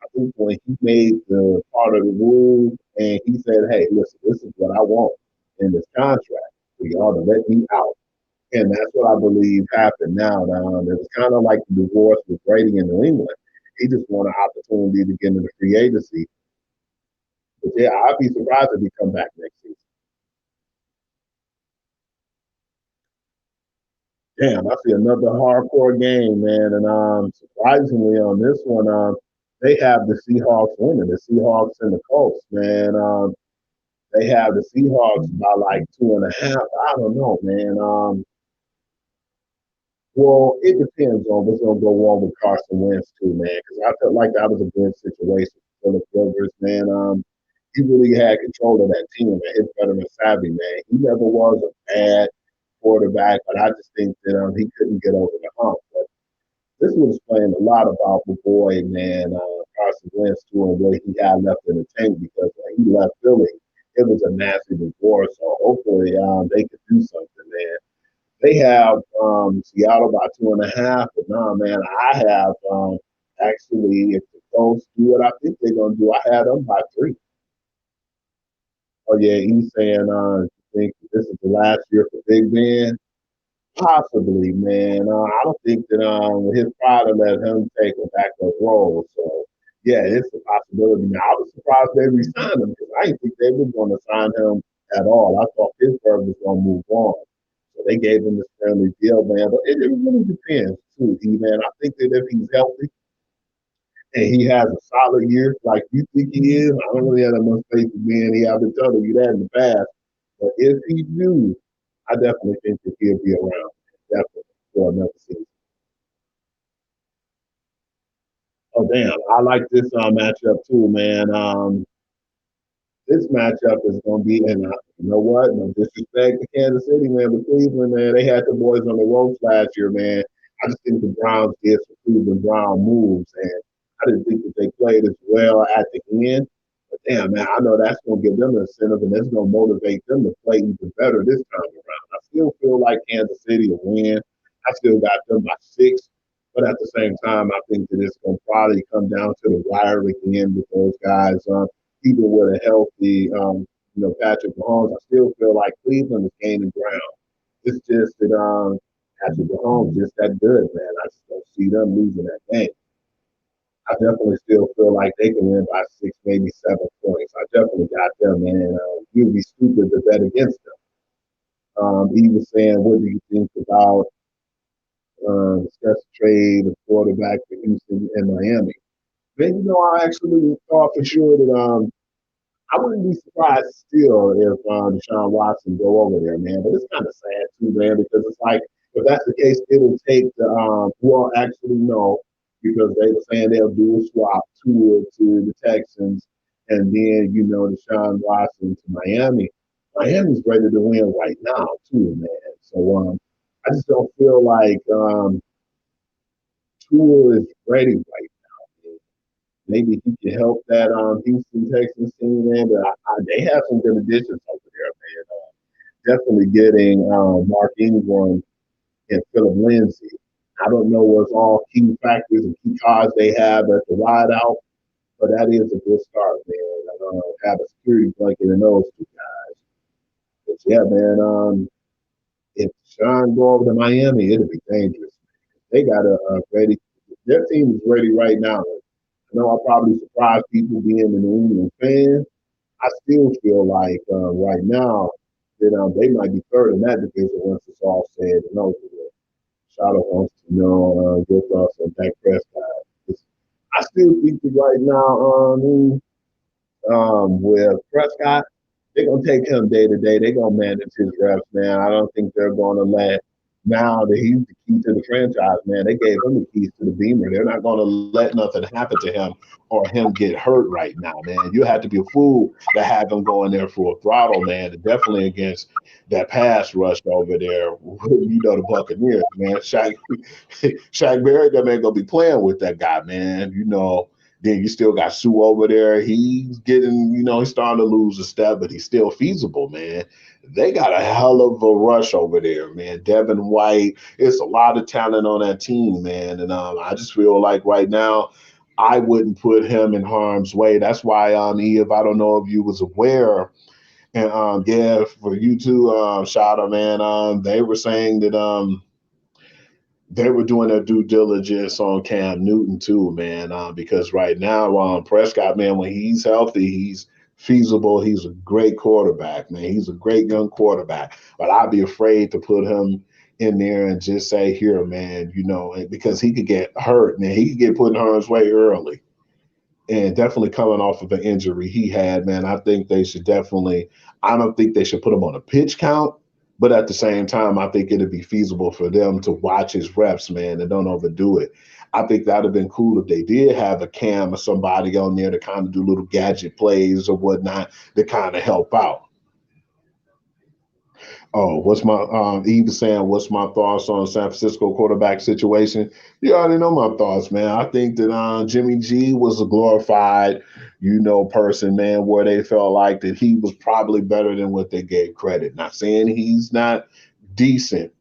I think when he made the part of the rule and he said, hey, listen, this is what I want in this contract for y'all to let me out. And that's what I believe happened now. It was kind of like the divorce with Brady in New England. He just wanted an opportunity to get into free agency. But yeah, I'd be surprised if he come back next season. Damn, I see another hardcore game, man. And surprisingly on this one, they have the Seahawks winning. The Seahawks and the Colts, man. They have the Seahawks by like 2.5. I don't know, man. Well, it depends on what's going to go on with Carson Wentz too, man. Because I felt like that was a good situation for Philip Rivers, man. He really had control of that team, man. His veteran savvy, man. He never was a bad quarterback, but I just think that he couldn't get over the hump. But this was explaining a lot about the boy, man, Carson Wentz too, and what he had left in the tank because when he left Philly, it was a massive divorce. So hopefully they could do something, man. They have Seattle by 2.5, but nah, man, I have actually, if the Colts do what I think they're gonna do, I had them by 3. Oh yeah, he's saying, you think this is the last year for Big Ben? Possibly, man. I don't think that his father let him take a backup role. So yeah, it's a possibility. Now I was surprised they re-signed him because I didn't think they were going to sign him at all. I thought Pittsburgh was going to move on. So they gave him this friendly deal, man. But it really depends too, man. I think that if he's healthy and he has a solid year like you think he is, I don't really have that much faith in being. I've been telling you that in the past. But if he do, I definitely think that he'll be around, definitely, for another season. Oh, damn. I like this matchup too, man. This matchup is going to be, and you know what? No disrespect to Kansas City, man, but Cleveland, man, they had the boys on the ropes last year, man. I just think the Browns did some Cleveland Brown moves, and I didn't think that they played as well at the end. But damn, man, I know that's going to give them an incentive, and that's going to motivate them to play even better this time around. I still feel like Kansas City will win. I still got them by 6. But at the same time, I think that it's going to probably come down to the wire again with those guys. even with a healthy, Patrick Mahomes, I still feel like Cleveland is gaining ground. It's just that Patrick Mahomes just that good, man. I just don't see them losing that game. I definitely still feel like they can win by 6, maybe 7 points. I definitely got them, man. You'd be stupid to bet against them. He was saying, what do you think about discuss trade of quarterback for Houston and Miami? Man, I actually thought for sure that I wouldn't be surprised still if Deshaun Watson go over there, man. But it's kind of sad too, man, because it's like if that's the case, it'll take the well, actually no, because they were saying they'll do a swap tour to the Texans, and then Deshaun Watson to Miami. Miami's ready to win right now too, man. So I just don't feel like Tua is ready right now. Maybe he can help that Houston Texans team, man. But they have some good additions over there, man. Definitely getting Mark Ingram and Philip Lindsay. I don't know what's all key factors and key cards they have at the wideout, but that is a good start, man. Have a security blanket in those two guys. But yeah, man. If Sean go over to Miami, it'll be dangerous. They got a ready. Their team is ready right now. I know I probably surprised people being a New England fan. I still feel like right now that they might be third in that division once it's all said and over with. Shadow wants to know your thoughts on Dak Prescott. I still think that right now, with Prescott, they're gonna take him day to day. They're gonna manage his reps, man. I don't think they're gonna let now that he's the key to the franchise, man. They gave him the keys to the beamer. They're not gonna let nothing happen to him or him get hurt right now, man. You have to be a fool to have him going there for a throttle, man. Definitely against that pass rush over there. The Buccaneers, man. Shaq Barrett, that man gonna be playing with that guy, man. Then you still got Sue over there. He's getting, he's starting to lose a step, but he's still feasible, man. They got a hell of a rush over there, man. Devin White, it's a lot of talent on that team, man. And I just feel like right now, I wouldn't put him in harm's way. That's why, Eve, I don't know if you was aware, and yeah, for you too, Shada, man, they were saying that they were doing their due diligence on Cam Newton too, man, because right now, Prescott, man, when he's healthy, he's feasible. He's a great quarterback, man. He's a great young quarterback. But I'd be afraid to put him in there and just say, here, man, because he could get hurt, man. He could get put in harm's way early. And definitely coming off of an injury he had, man, I don't think they should put him on a pitch count. But at the same time, I think it'd be feasible for them to watch his reps, man, and don't overdo it. I think that'd have been cool if they did have a Cam or somebody on there to kind of do little gadget plays or whatnot to kind of help out. Oh, Eve saying, what's my thoughts on San Francisco quarterback situation? You already know my thoughts, man. I think that Jimmy G was a glorified, person, man, where they felt like that he was probably better than what they gave credit. Not saying he's not decent.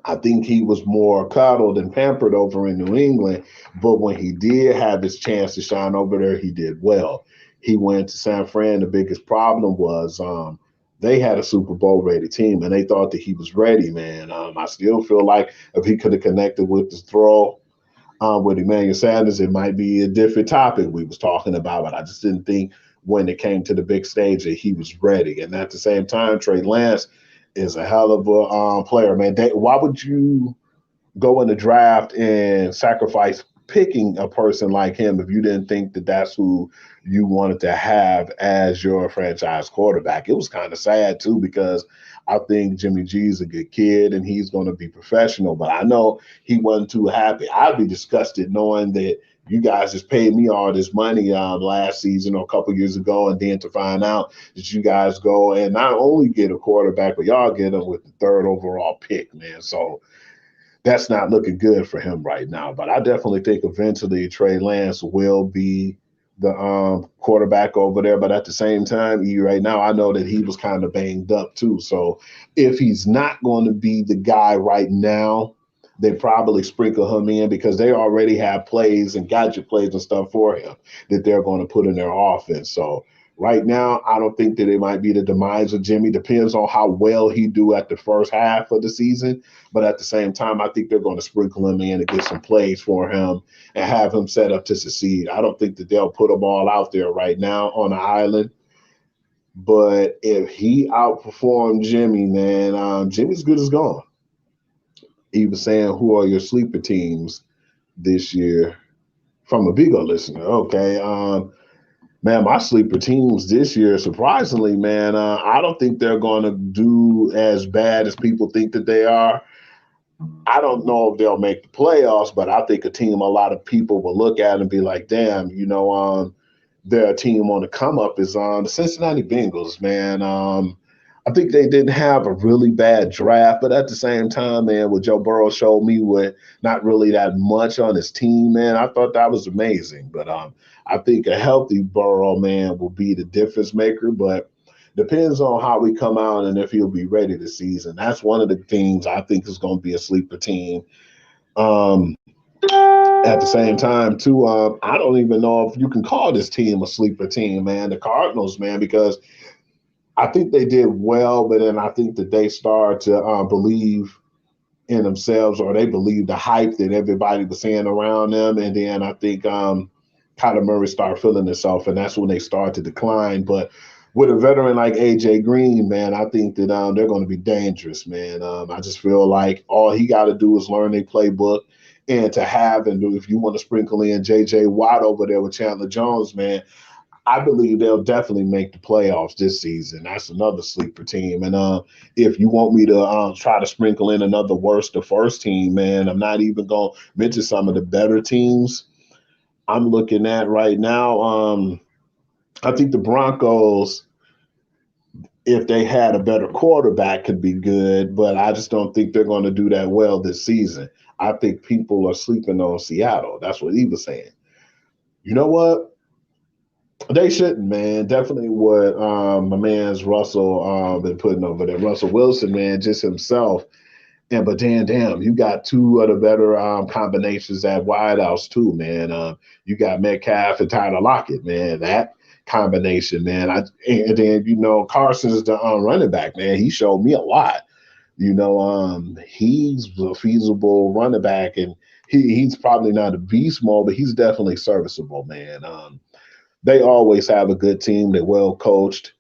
I think he was more coddled and pampered over in New England, but when he did have his chance to shine over there, he did well. He went to San Fran. The biggest problem was they had a Super Bowl ready team, and they thought that he was ready, man. I still feel like if he could have connected with the throw with Emmanuel Sanders, it might be a different topic we was talking about, but I just didn't think when it came to the big stage that he was ready. And at the same time, Trey Lance is a hell of a player, man. Why would you go in the draft and sacrifice picking a person like him if you didn't think that that's who you wanted to have as your franchise quarterback? It was kind of sad too, because I think Jimmy G's a good kid and he's going to be professional, but I know he wasn't too happy. I'd be disgusted knowing that you guys just paid me all this money last season or a couple years ago, and then to find out that you guys go and not only get a quarterback, but y'all get him with the third overall pick, man. So that's not looking good for him right now. But I definitely think eventually Trey Lance will be the quarterback over there. But at the same time, right now, I know that he was kind of banged up too. So if he's not going to be the guy right now, they probably sprinkle him in because they already have plays and gadget plays and stuff for him that they're going to put in their offense. So right now, I don't think that it might be the demise of Jimmy. Depends on how well he do at the first half of the season. But at the same time, I think they're going to sprinkle him in and get some plays for him and have him set up to succeed. I don't think that they'll put them all out there right now on the island. But if he outperformed Jimmy, man, Jimmy's good as gone. He was saying, who are your sleeper teams this year? From a Bigo listener. Okay. Man, my sleeper teams this year, surprisingly, man, I don't think they're going to do as bad as people think that they are. I don't know if they'll make the playoffs, but I think a team a lot of people will look at and be like, damn, their team on the come up is the Cincinnati Bengals, man. I think they didn't have a really bad draft, but at the same time, man, what Joe Burrow showed me with not really that much on his team, man, I thought that was amazing. But I think a healthy Burrow, man, will be the difference maker, but depends on how we come out and if he'll be ready this season. That's one of the things I think is going to be a sleeper team. At the same time, too, I don't even know if you can call this team a sleeper team, man, the Cardinals, man, because I think they did well, but then I think that they started to believe in themselves, or they believed the hype that everybody was saying around them. And then I think Kyler Murray started feeling himself, and that's when they started to decline. But with a veteran like A.J. Green, man, I think that they're going to be dangerous, man. I just feel like all he got to do is learn their playbook and to have and do. If you want to sprinkle in J.J. Watt over there with Chandler Jones, man, I believe they'll definitely make the playoffs this season. That's another sleeper team. And if you want me to try to sprinkle in another worst to first team, man, I'm not even going to mention some of the better teams I'm looking at right now. I think the Broncos, if they had a better quarterback, could be good, but I just don't think they're going to do that well this season. I think people are sleeping on Seattle. That's what he was saying. You know what? They shouldn't, man. Definitely what my man's Russell been putting over there. Russell Wilson, man, just himself. But damn, you got two of the better combinations at wideouts too, man. You got Metcalf and Tyler Lockett, man. That combination, man. And then Carson's the running back, man. He showed me a lot. He's a feasible running back, and he's probably not a beast mode, but he's definitely serviceable, man. They always have a good team. They're well coached.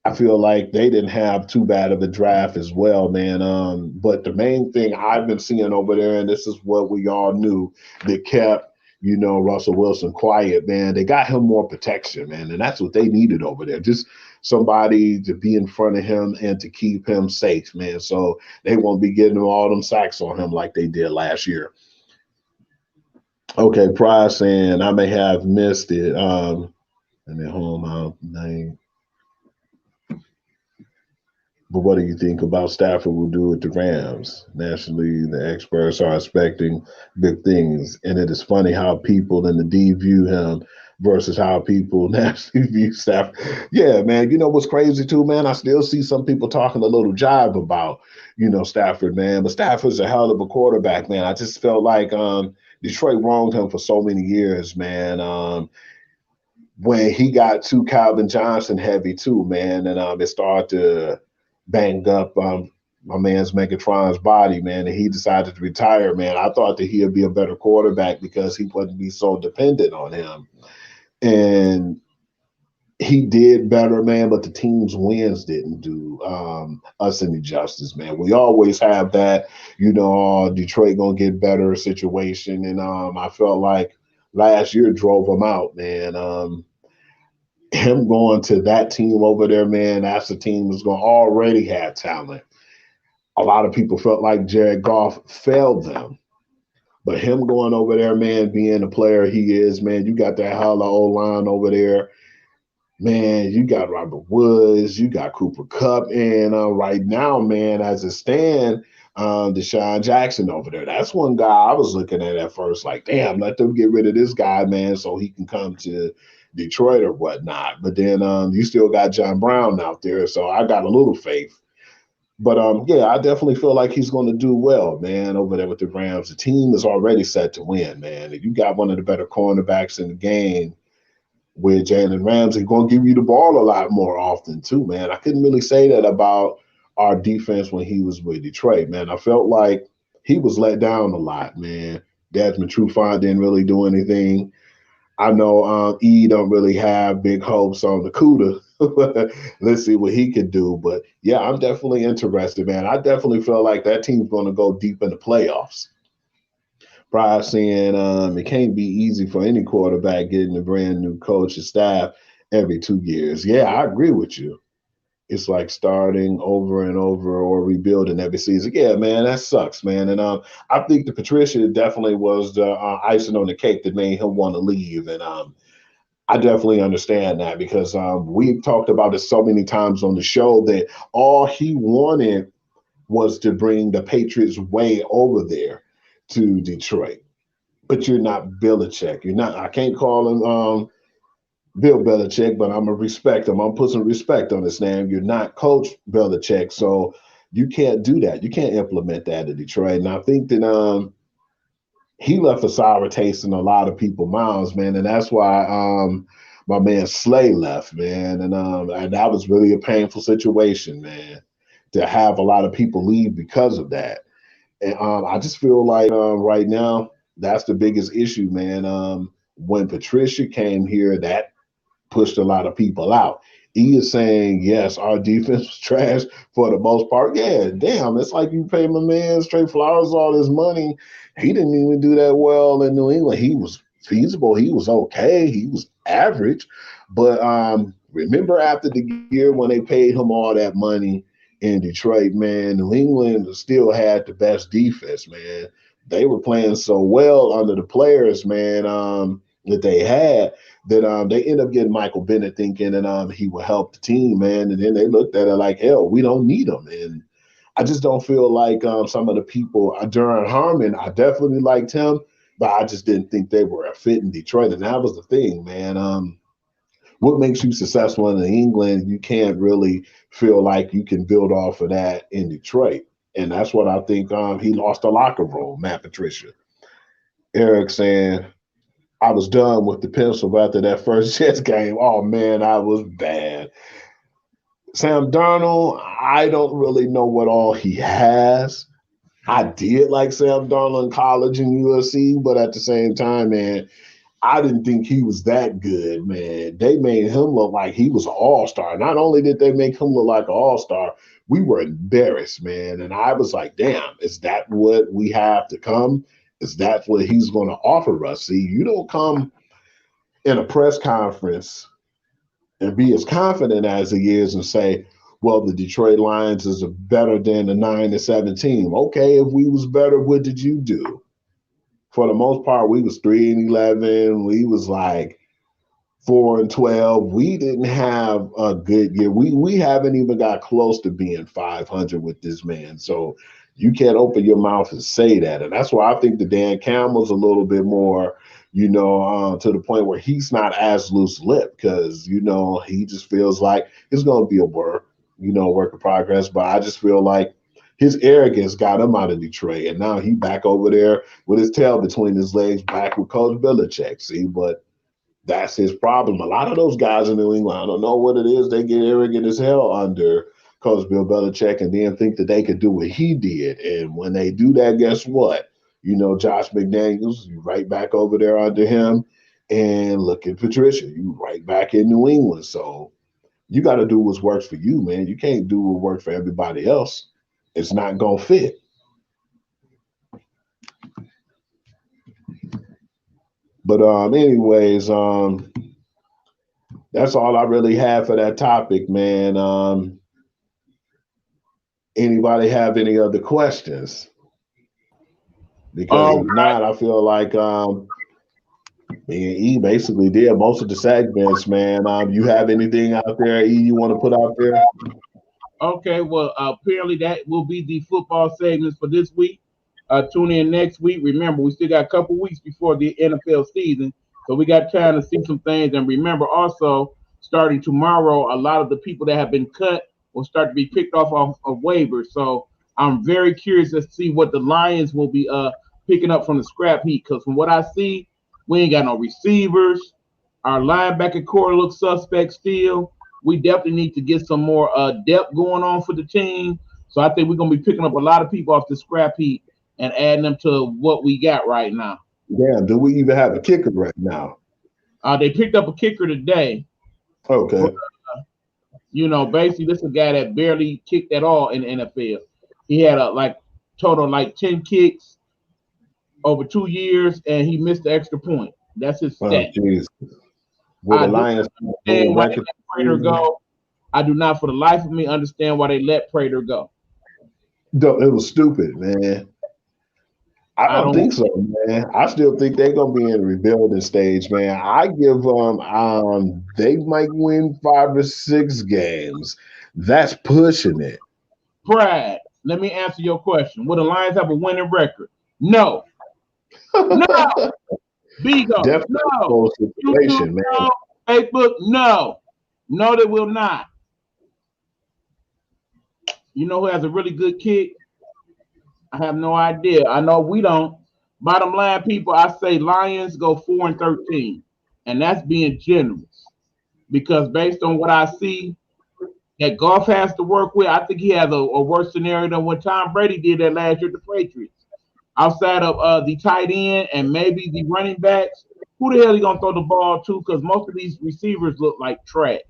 I feel like they didn't have too bad of a draft as well, man. But the main thing I've been seeing over there, and this is what we all knew, that kept, Russell Wilson quiet, man. They got him more protection, man, and that's what they needed over there. Just somebody to be in front of him and to keep him safe, man. So they won't be getting all them sacks on him like they did last year. Okay, Price saying I may have missed it. And then home out name. But what do you think about Stafford will do with the Rams? Nationally, the experts are expecting big things. And it is funny how people in the D view him versus how people nationally view Stafford. Yeah, man, what's crazy too, man? I still see some people talking a little jive about, Stafford, man. But Stafford's a hell of a quarterback, man. I just felt like Detroit wronged him for so many years, man. When he got too Calvin Johnson heavy too, man, and it started to bang up my man's Megatron's body, man, and he decided to retire, man. I thought that he'd be a better quarterback because he wouldn't be so dependent on him. And he did better, man, but the team's wins didn't do us any justice, man. We always have that, Detroit gonna get better situation. And I felt like last year drove him out, man. Him going to that team over there, man, that's a team that's going to already have talent. A lot of people felt like Jared Goff failed them. But him going over there, man, being the player he is, man, you got that hella O-line over there. Man, you got Robert Woods, you got Cooper Kupp, and right now, man, as it stands, Deshaun Jackson over there. That's one guy I was looking at first, like, damn, let them get rid of this guy, man, so he can come to Detroit or whatnot. But then you still got John Brown out there, so I got a little faith. But yeah, I definitely feel like he's going to do well, man, over there with the Rams. The team is already set to win, man. If you got one of the better cornerbacks in the game with Jalen Ramsey, going to give you the ball a lot more often too, man. I couldn't really say that about our defense when he was with Detroit, man. I felt like he was let down a lot, man. Desmond Trufant didn't really do anything. I know E don't really have big hopes on the Cuda. Let's see what he can do. But yeah, I'm definitely interested, man. I definitely feel like that team's going to go deep in the playoffs. Prior saying it can't be easy for any quarterback getting a brand new coach and staff every 2 years. Yeah, I agree with you. It's like starting over and over or rebuilding every season. Yeah, man, that sucks, man. And I think the Patricia definitely was the icing on the cake that made him want to leave. And I definitely understand that because we've talked about it so many times on the show that all he wanted was to bring the Patriots way over there to Detroit. But you're not Belichick. You're not. I can't call him Bill Belichick, but I'm gonna respect him. I'm putting some respect on his name. You're not Coach Belichick, so you can't do that. You can't implement that in Detroit. And I think that he left a sour taste in a lot of people's mouths, man, and that's why my man Slay left, man, and that was really a painful situation, man, to have a lot of people leave because of that. And I just feel like right now that's the biggest issue, man. When Patricia came here, that pushed a lot of people out. He is saying, yes, our defense was trash for the most part. Yeah, damn, it's like you pay my man Straight Flowers all this money. He didn't even do that well in New England. He was feasible. He was okay. He was average. But remember after the year when they paid him all that money in Detroit, man, New England still had the best defense, man. They were playing so well under the players, man, that they had that they ended up getting Michael Bennett thinking that he would help the team, man. And then they looked at it like, hell, we don't need him. And I just don't feel like some of the people, Duran Harmon, I definitely liked him, but I just didn't think they were a fit in Detroit. And that was the thing, man. What makes you successful in England, you can't really feel like you can build off of that in Detroit. And that's what I think he lost the locker room, Matt Patricia. Eric saying, I was done with the pencil after that first Jets game. Oh, man, I was bad. Sam Darnold, I don't really know what all he has. I did like Sam Darnold in college and USC, but at the same time, man, I didn't think he was that good, man. They made him look like he was an all-star. Not only did they make him look like an all-star, we were embarrassed, man. And I was like, damn, is that what we have to come? Is that what he's going to offer us? See, you don't come in a press conference and be as confident as he is and say, well, the Detroit Lions is better than the 9-17. Okay, if we was better, what did you do? For the most part, we was 3-11. We was like 4-12. We didn't have a good year. We haven't even got close to being 500 with this man. So you can't open your mouth and say that. And that's why I think the Dan Campbell's a little bit more, to the point where he's not as loose lipped because, he just feels like it's going to be a work in progress. But I just feel like his arrogance got him out of Detroit, and now he back over there with his tail between his legs, back with Coach Belichick. See, but that's his problem. A lot of those guys in New England, I don't know what it is, they get arrogant as hell under Coach Bill Belichick and then think that they could do what he did. And when they do that, guess what? Josh McDaniels, you right back over there under him. And look at Patricia, you right back in New England. So you got to do what works for you, man. You can't do what works for everybody else. It's not going to fit. But anyways, that's all I really have for that topic, man. Anybody have any other questions? Because if not, I feel like me and E basically did most of the segments, man. You have anything out there, E, you want to put out there? Okay, well, apparently that will be the football segments for this week. Tune in next week. Remember, we still got a couple weeks before the NFL season, so we got time to see some things. And remember, also, starting tomorrow, a lot of the people that have been cut will start to be picked off of waivers. So I'm very curious to see what the Lions will be picking up from the scrap heap. Because from what I see, we ain't got no receivers. Our linebacker core looks suspect still. We definitely need to get some more depth going on for the team. So I think we're going to be picking up a lot of people off the scrap heap and adding them to what we got right now. Damn, do we even have a kicker right now? They picked up a kicker today. Okay. But, basically this is a guy that barely kicked at all in the NFL. He had total 10 kicks over 2 years, and he missed the extra point. That's his stat. Oh, jeez. Will the Lions let Prater go? I do not, for the life of me, understand why they let Prater go. It was stupid, man. I don't think so, man. I still think they're gonna be in the rebuilding stage, man. I give them they might win 5 or 6 games. That's pushing it. Brad, let me answer your question. Will the Lions have a winning record? No. No. Bigo, no. YouTube, man. No. Facebook, no. No, they will not. You know who has a really good kick? I have no idea. I know we don't. Bottom line, people, I say Lions go 4-13, and that's being generous because based on what I see that Goff has to work with, I think he has a worse scenario than what Tom Brady did that last year at the Patriots. Outside of the tight end and maybe the running backs, who the hell are you gonna throw the ball to? Because most of these receivers look like trash.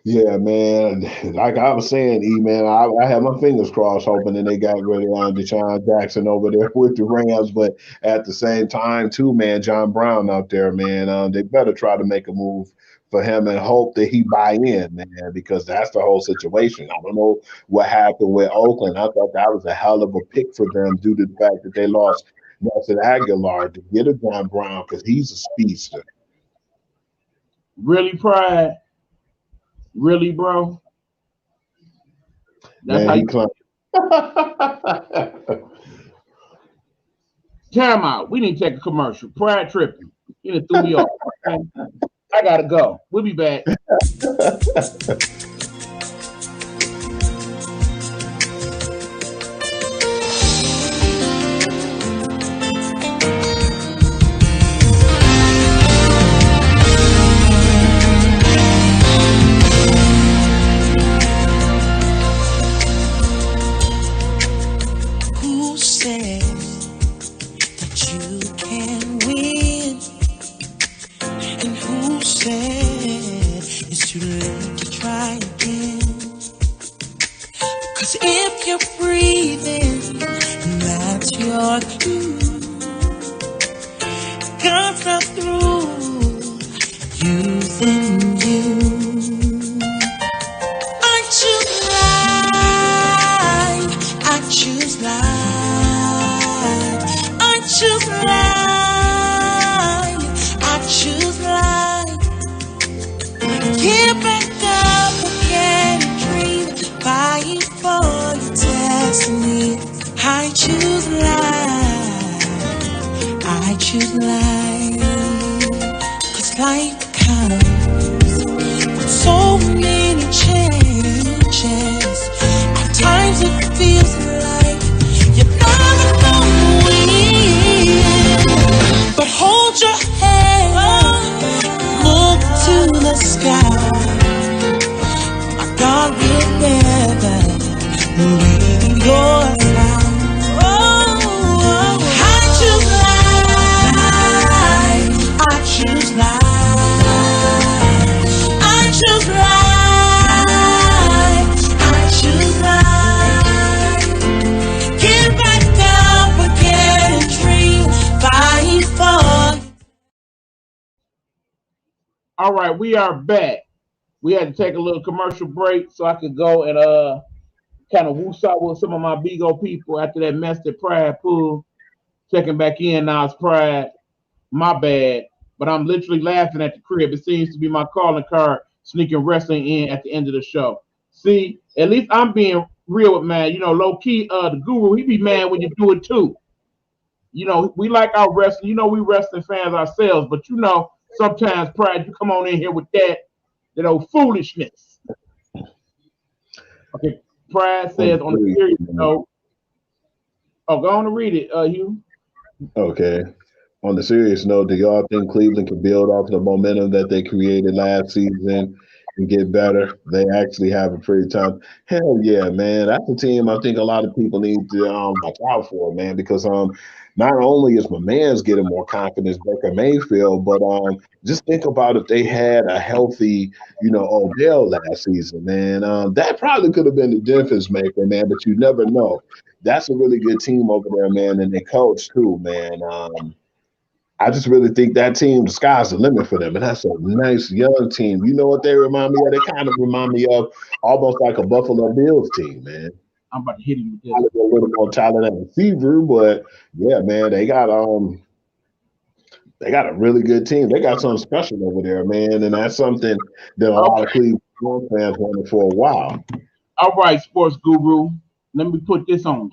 Yeah, man. Like I was saying, man, I had my fingers crossed hoping that they got rid of Deshaun Jackson over there with the Rams. But at the same time, too, man, John Brown out there, man, they better try to make a move for him and hope that he buy in, man, because that's the whole situation. I don't know what happened with Oakland. I thought that was a hell of a pick for them due to the fact that they lost Nelson Aguilar to get a John Brown because he's a speedster. Really, Pride? Really, bro? That's man, how he you climbed. Time out. We need to take a commercial. Pride tripping. You done threw me off. Okay? I gotta go. We'll be back. Who said that you can win? And who said it's too late to try again? 'Cause if you're breathing, that's your cue. God's not through using you. I choose life. I choose life. I choose life. I choose life. Get back up again and dream. Fight for your destiny. I choose life. I choose life. 'Cause life comes with so many changes. At times it feels like you're never gonna win. But hold your head, look to the sky. My God will never leave your side. Oh, I choose life. I choose life. I choose life. I choose life. Get back up again and dream. Fight for. All right, we are back. We had to take a little commercial break so I could go and kind of whoos out with some of my Bigo people after that mess that Pride pulled. Checking back in now, it's Pride. My bad. But I'm literally laughing at the crib. It seems to be my calling card sneaking wrestling in at the end of the show. See, at least I'm being real with man. You know, low key, the guru, he be mad when you do it too. You know, we like our wrestling. You know, we wrestling fans ourselves, but you know, sometimes Pride, you come on in here with that old foolishness. Okay. Pride says on the serious note. Oh, go on and read it, Hugh. Okay. On the serious note, do y'all think Cleveland can build off the momentum that they created last season and get better? They actually have a pretty tough. Hell yeah, man. That's a team I think a lot of people need to watch out for, man, because not only is my man's getting more confidence, Baker Mayfield, but just think about if they had a healthy, Odell last season, man. That probably could have been the difference maker, man, but you never know. That's a really good team over there, man, and they coach too, man. I just really think that team, the sky's the limit for them. And that's a nice young team. You know what they remind me of? They kind of remind me of almost like a Buffalo Bills team, man. I'm about to hit him with this. A little more talent at receiver, but yeah, man, they got a really good team. They got something special over there, man, and that's something that a lot of Cleveland fans wanted for a while. All right, sports guru. Let me put this on.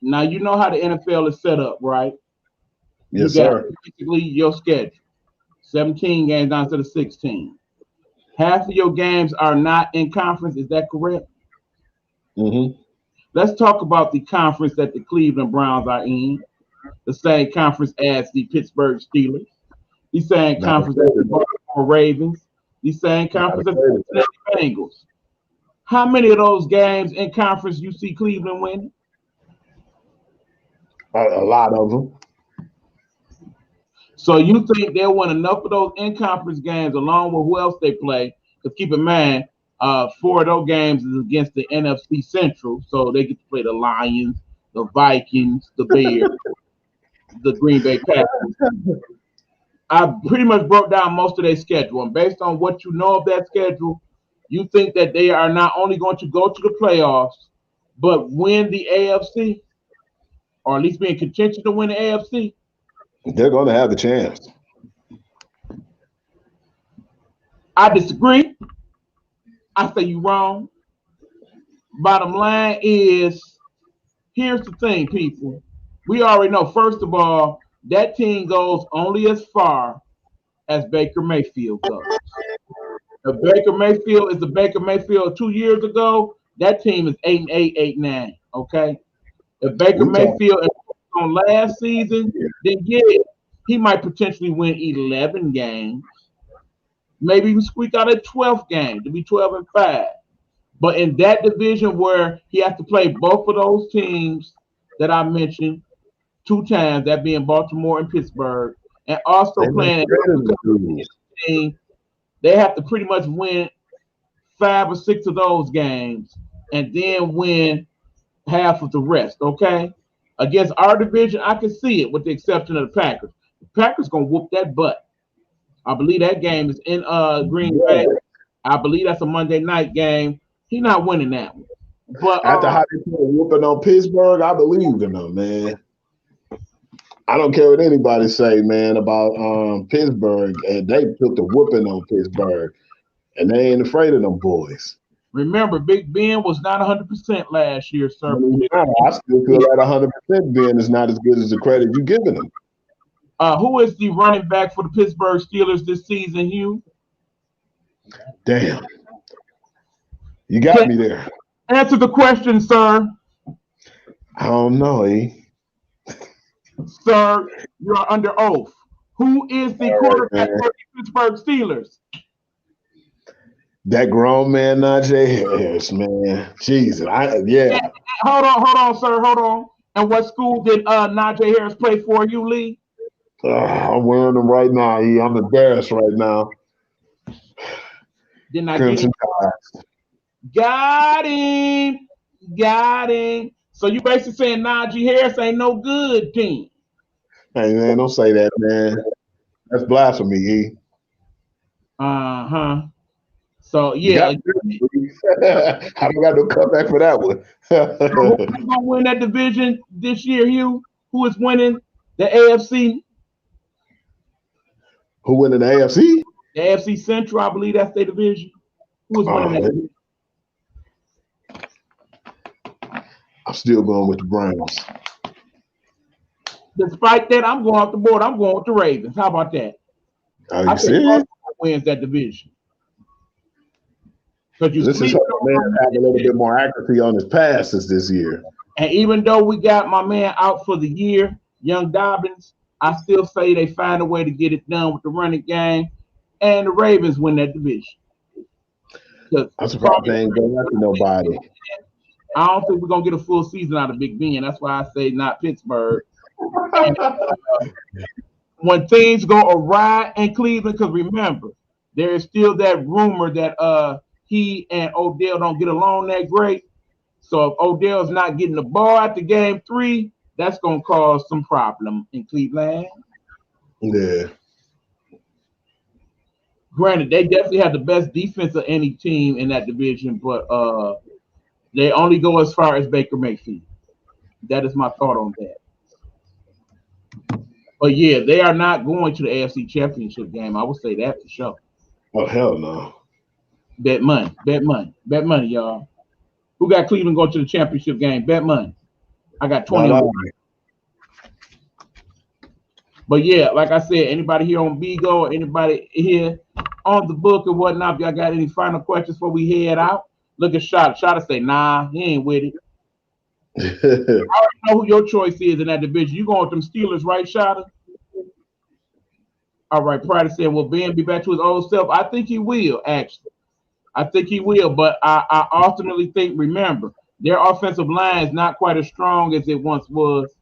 Now you know how the NFL is set up, right? Yes, you got sir. basically your schedule. 17 games down to the 16. Half of your games are not in conference. Is that correct? Mm-hmm. Let's talk about the conference that the Cleveland Browns are in. The same conference as the Pittsburgh Steelers. The same conference as the Baltimore Ravens. The same conference as the Cincinnati Bengals. How many of those games in conference you see Cleveland winning? A lot of them. So you think they'll win enough of those in-conference games along with who else they play? Because keep in mind, 4 of those games is against the NFC Central, so they get to play the Lions, the Vikings, the Bears, the Green Bay Packers. I pretty much broke down most of their schedule, and based on what you know of that schedule, you think that they are not only going to go to the playoffs, but win the AFC, or at least be in contention to win the AFC? They're going to have a chance. I disagree. I say you wrong. Bottom line is, here's the thing, people. We already know, first of all, that team goes only as far as Baker Mayfield goes. If Baker Mayfield is the Baker Mayfield 2 years ago, that team is 8-8, 8-9. Okay. If Baker Mayfield on last season, then yeah, he might potentially win 11 games. Maybe even squeak out a 12th game to be 12-5. But in that division where he has to play both of those teams that I mentioned 2 times, that being Baltimore and Pittsburgh, and also playing team, they have to pretty much win 5 or 6 of those games and then win half of the rest, okay? Against our division, I can see it with the exception of the Packers. The Packers going to whoop that butt. I believe that game is in Green Bay. I believe that's a Monday night game. He's not winning that one. But after how they put a whooping on Pittsburgh, I believe in them, man. I don't care what anybody say, man, about Pittsburgh. And they put the whooping on Pittsburgh, and they ain't afraid of them boys. Remember, Big Ben was not 100% last year, sir. I still feel that 100% Ben is not as good as the credit you're giving him. Who is the running back for the Pittsburgh Steelers this season, Hugh? Damn. You got me there. Answer the question, sir. I don't know, Sir, you're under oath. Who is the quarterback for the Pittsburgh Steelers? That grown man, Najee Harris, man. Jesus, yeah. Hold on, sir. Hold on. And what school did Najee Harris play for, you, Lee? I'm wearing them right now. I'm embarrassed right now. Didn't I get him? Got him. Got him. So you basically saying Najee Harris ain't no good team? Hey, man, don't say that, man. That's blasphemy, E. Uh-huh. So, yeah. I don't got no comeback for that one. Who's going to win that division this year, Hugh? Who is winning the AFC? Who winning the AFC? The AFC Central, I believe that's their division. Who is winning that division? I'm still going with the Browns. Despite that, I'm going off the board. I'm going with the Ravens. How about that? Are you serious? Wins that division. Because you This is sleep helping man have a little bit more accuracy on his passes this year. And even though we got my man out for the year, Young Dobbins, I still say they find a way to get it done with the running game, and the Ravens win that division. I'm surprised they ain't going after nobody. I don't think we're gonna get a full season out of Big Ben. That's why I say not Pittsburgh. And, when things go awry in Cleveland, because remember, there is still that rumor that he and Odell don't get along that great. So if Odell's not getting the ball at the game 3, that's gonna cause some problem in Cleveland. Yeah. Granted, they definitely have the best defense of any team in that division, but they only go as far as Baker Mayfield. That is my thought on that. But yeah, they are not going to the AFC Championship game. I would say that for sure. Oh, hell no. Bet money, y'all. Who got Cleveland going to the championship game? Bet money. I got 20 on it. But yeah, like I said, anybody here on Bigo, anybody here on the book or whatnot, if y'all got any final questions before we head out, look at Shot. Shot say, nah, he ain't with it. I already know who your choice is in that division. You going with them Steelers, right, Shot? All right, Pride said, will Ben be back to his old self? I think he will, actually. I think he will, but I ultimately think, remember, their offensive line is not quite as strong as it once was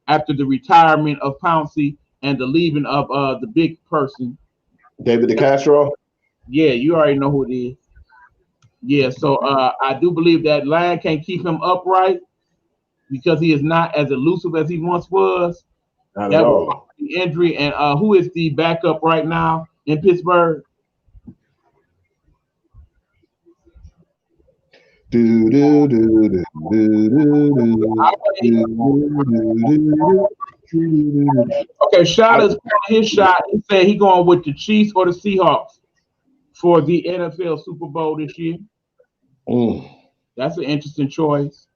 after the retirement of Pouncey and the leaving of the big person. David DeCastro? Yeah, you already know who it is. Yeah, so I do believe that line can't keep him upright because he is not as elusive as he once was. Not at all. The injury, and who is the backup right now in Pittsburgh? Okay, Shot is his shot. He said he going with the Chiefs or the Seahawks for the NFL Super Bowl this year. That's an interesting choice.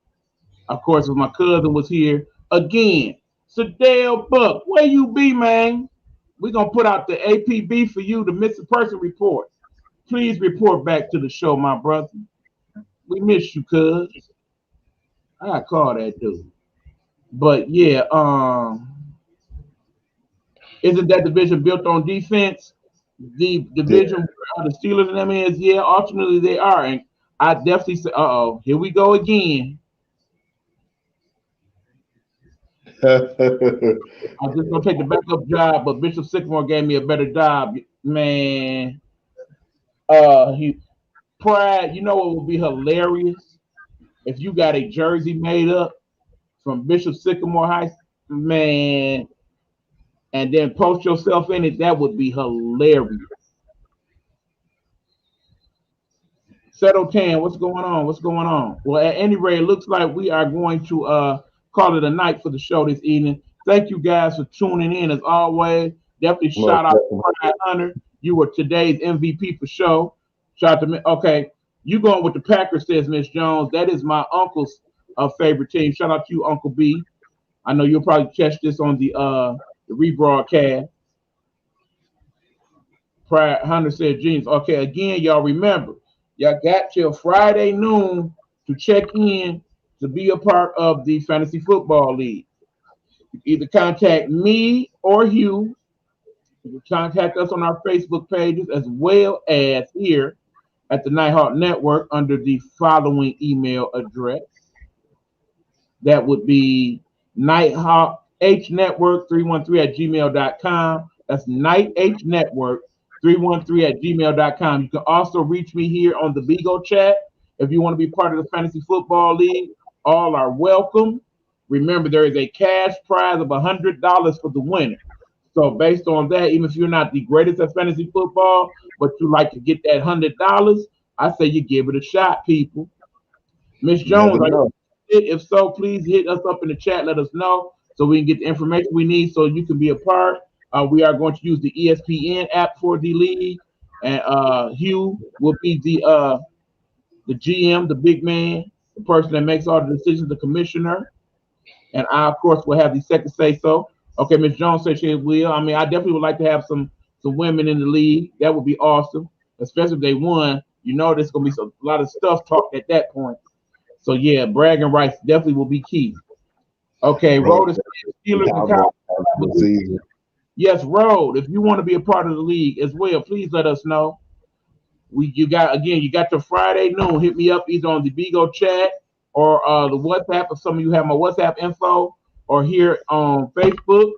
Of course, if my cousin was here again, Sadale Buck, where you be, man? We're gonna put out the APB for you, the missing person report. Please report back to the show, my brother. We miss you, cuz. I gotta call that dude. But yeah, isn't that division built on defense? The division the Steelers and them is, yeah, ultimately they are. And I definitely say, here we go again. I'm just gonna take the backup job, but Bishop Sycamore gave me a better job, man. Pride, you know what would be hilarious if you got a jersey made up from Bishop Sycamore High School, man, and then post yourself in it. That would be hilarious. Settle 10, what's going on? What's going on? Well, at any rate, it looks like we are going to call it a night for the show this evening. Thank you guys for tuning in as always. Definitely shout out to Pride Hunter. You were today's MVP for show. Shout out to me. Okay, you going with the Packers, says Miss Jones. That is my uncle's favorite team. Shout out to you, Uncle B. I know you'll probably catch this on the rebroadcast. Pride Hunter said, "Jeans." Okay, again, y'all remember, y'all got till Friday noon to check in to be a part of the Fantasy Football League. You either contact me or Hugh. You can contact us on our Facebook pages as well as here at the Nighthawk Network under the following email address. That would be nighthawkhnetwork313@gmail.com. That's nighthawkhnetwork313@gmail.com. You can also reach me here on the Bigo chat if you want to be part of the Fantasy Football League. All are welcome. Remember, there is a cash prize of $100 for the winner. So based on that, even if you're not the greatest at fantasy football, but you like to get that $100, I say you give it a shot, people. Miss Jones, if so, please hit us up in the chat. Let us know so we can get the information we need so you can be a part. We are going to use the ESPN app for the league, and Hugh will be the GM, the big man, the person that makes all the decisions, the commissioner, and I, of course, will have the second say so. Okay, Miss Jones said she will. I mean, I definitely would like to have some women in the league. That would be awesome, especially if they won You know, there's gonna be a lot of stuff talked at that point. So yeah, bragging rights definitely will be key. Okay, Bro, Road is Steelers and Cowboys have a good Cowboys. season. Yes, Road. If you want to be a part of the league as well, please let us know. You got your Friday noon. Hit me up either on the Bigo chat or the WhatsApp. If some of you have my WhatsApp info, or here on Facebook,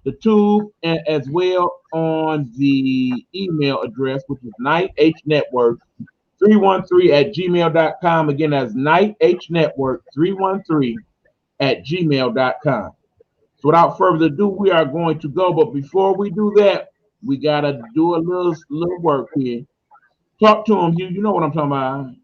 the Tube, and as well on the email address, which is nighthnetwork313 at gmail.com. Again, that's nighthnetwork313 at gmail.com. So without further ado, we are going to go. But before we do that, we gotta do a little work here. Talk to him, Hugh. You know what I'm talking about.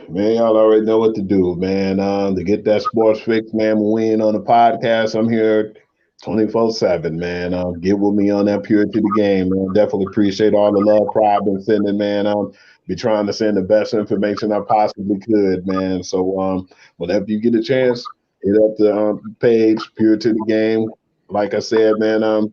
Man, y'all already know what to do, man. To get that sports fix, man, when we ain't on the podcast, I'm here 24/7, man. Get with me on that purity of the game, man. Definitely appreciate all the love, pride, been sending, man. Be trying to send the best information I possibly could, man. So whenever you get a chance, hit up the page, purity of the game. Like I said, man,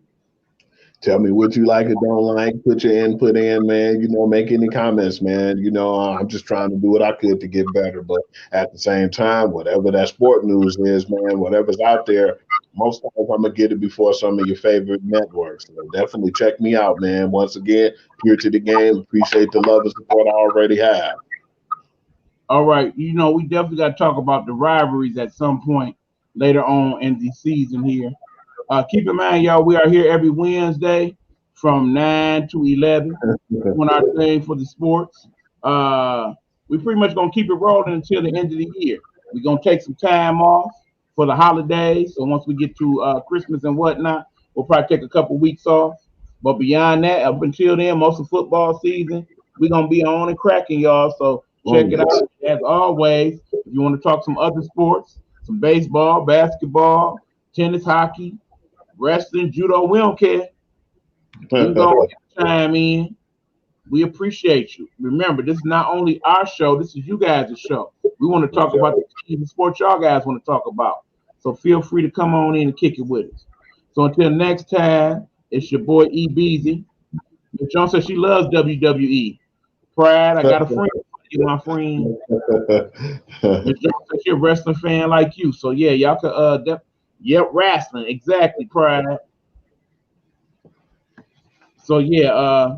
tell me what you like or don't like. Put your input in, man. You know, make any comments, man. You know, I'm just trying to do what I could to get better. But at the same time, whatever that sport news is, man, whatever's out there, most times I'm gonna get it before some of your favorite networks. So definitely check me out, man. Once again, here to the game. Appreciate the love and support I already have. All right, you know, we definitely got to talk about the rivalries at some point later on in the season here. Keep in mind, y'all, we are here every Wednesday from 9 to 11 doing our thing for the sports. We pretty much going to keep it rolling until the end of the year. We're going to take some time off for the holidays. So once we get to Christmas and whatnot, we'll probably take a couple weeks off. But beyond that, up until then, most of football season, we're going to be on and cracking, y'all. So check it out. As always, if you want to talk some other sports, some baseball, basketball, tennis, hockey, wrestling, judo, we don't care. You can go chime in. We appreciate you. Remember, this is not only our show, this is you guys' show. We want to talk about the team sports y'all guys want to talk about. So feel free to come on in and kick it with us. So until next time, it's your boy E Beezy. Miss Jones says she loves WWE. Pride, I got a friend. You my friend. Miss Jones says she's a wrestling fan like you. So yeah, y'all could wrestling. Exactly, Pride. So yeah,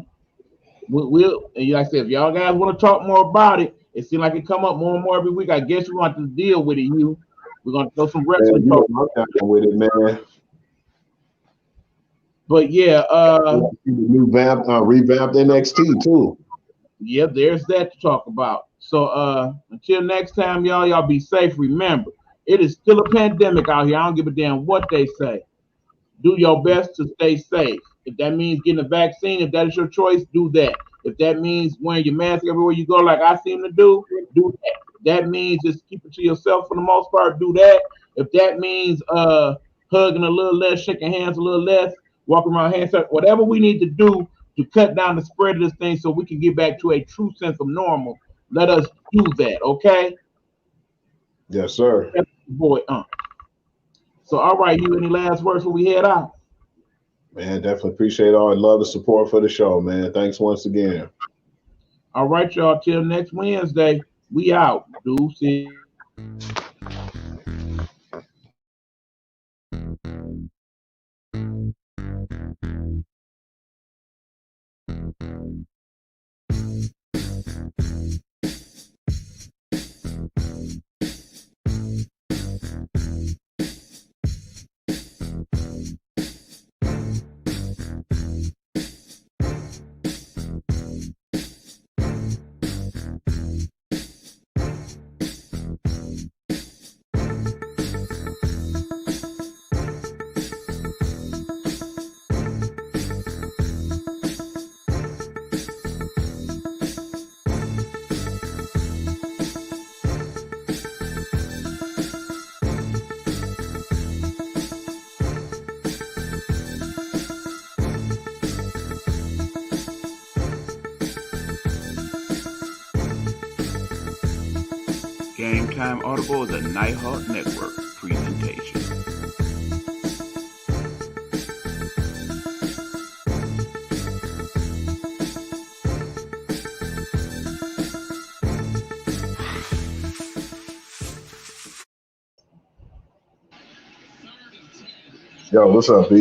we'll like I said, if y'all guys want to talk more about it, it seems like it come up more and more every week. I guess we want to deal with it, you. We're gonna throw some wrestling talk with it, man. But yeah, revamped NXT too. Yeah, there's that to talk about. So until next time, y'all be safe. Remember, it is still a pandemic out here. I don't give a damn what they say. Do your best to stay safe. If that means getting a vaccine, if that is your choice, do that. If that means wearing your mask everywhere you go, like I seem to do that. If that means just keep it to yourself for the most part, do that. If that means hugging a little less, shaking hands a little less, walking around hands up, whatever we need to do to cut down the spread of this thing so we can get back to a true sense of normal, let us do that, okay? Yes, sir. Boy, So, all right, you any last words before we head out? Man, definitely appreciate all the love and support for the show, man. Thanks once again. All right, y'all. Till next Wednesday, we out. Deuces. Gametime Audible is a Nighthawk Network presentation. Yo, what's up, B?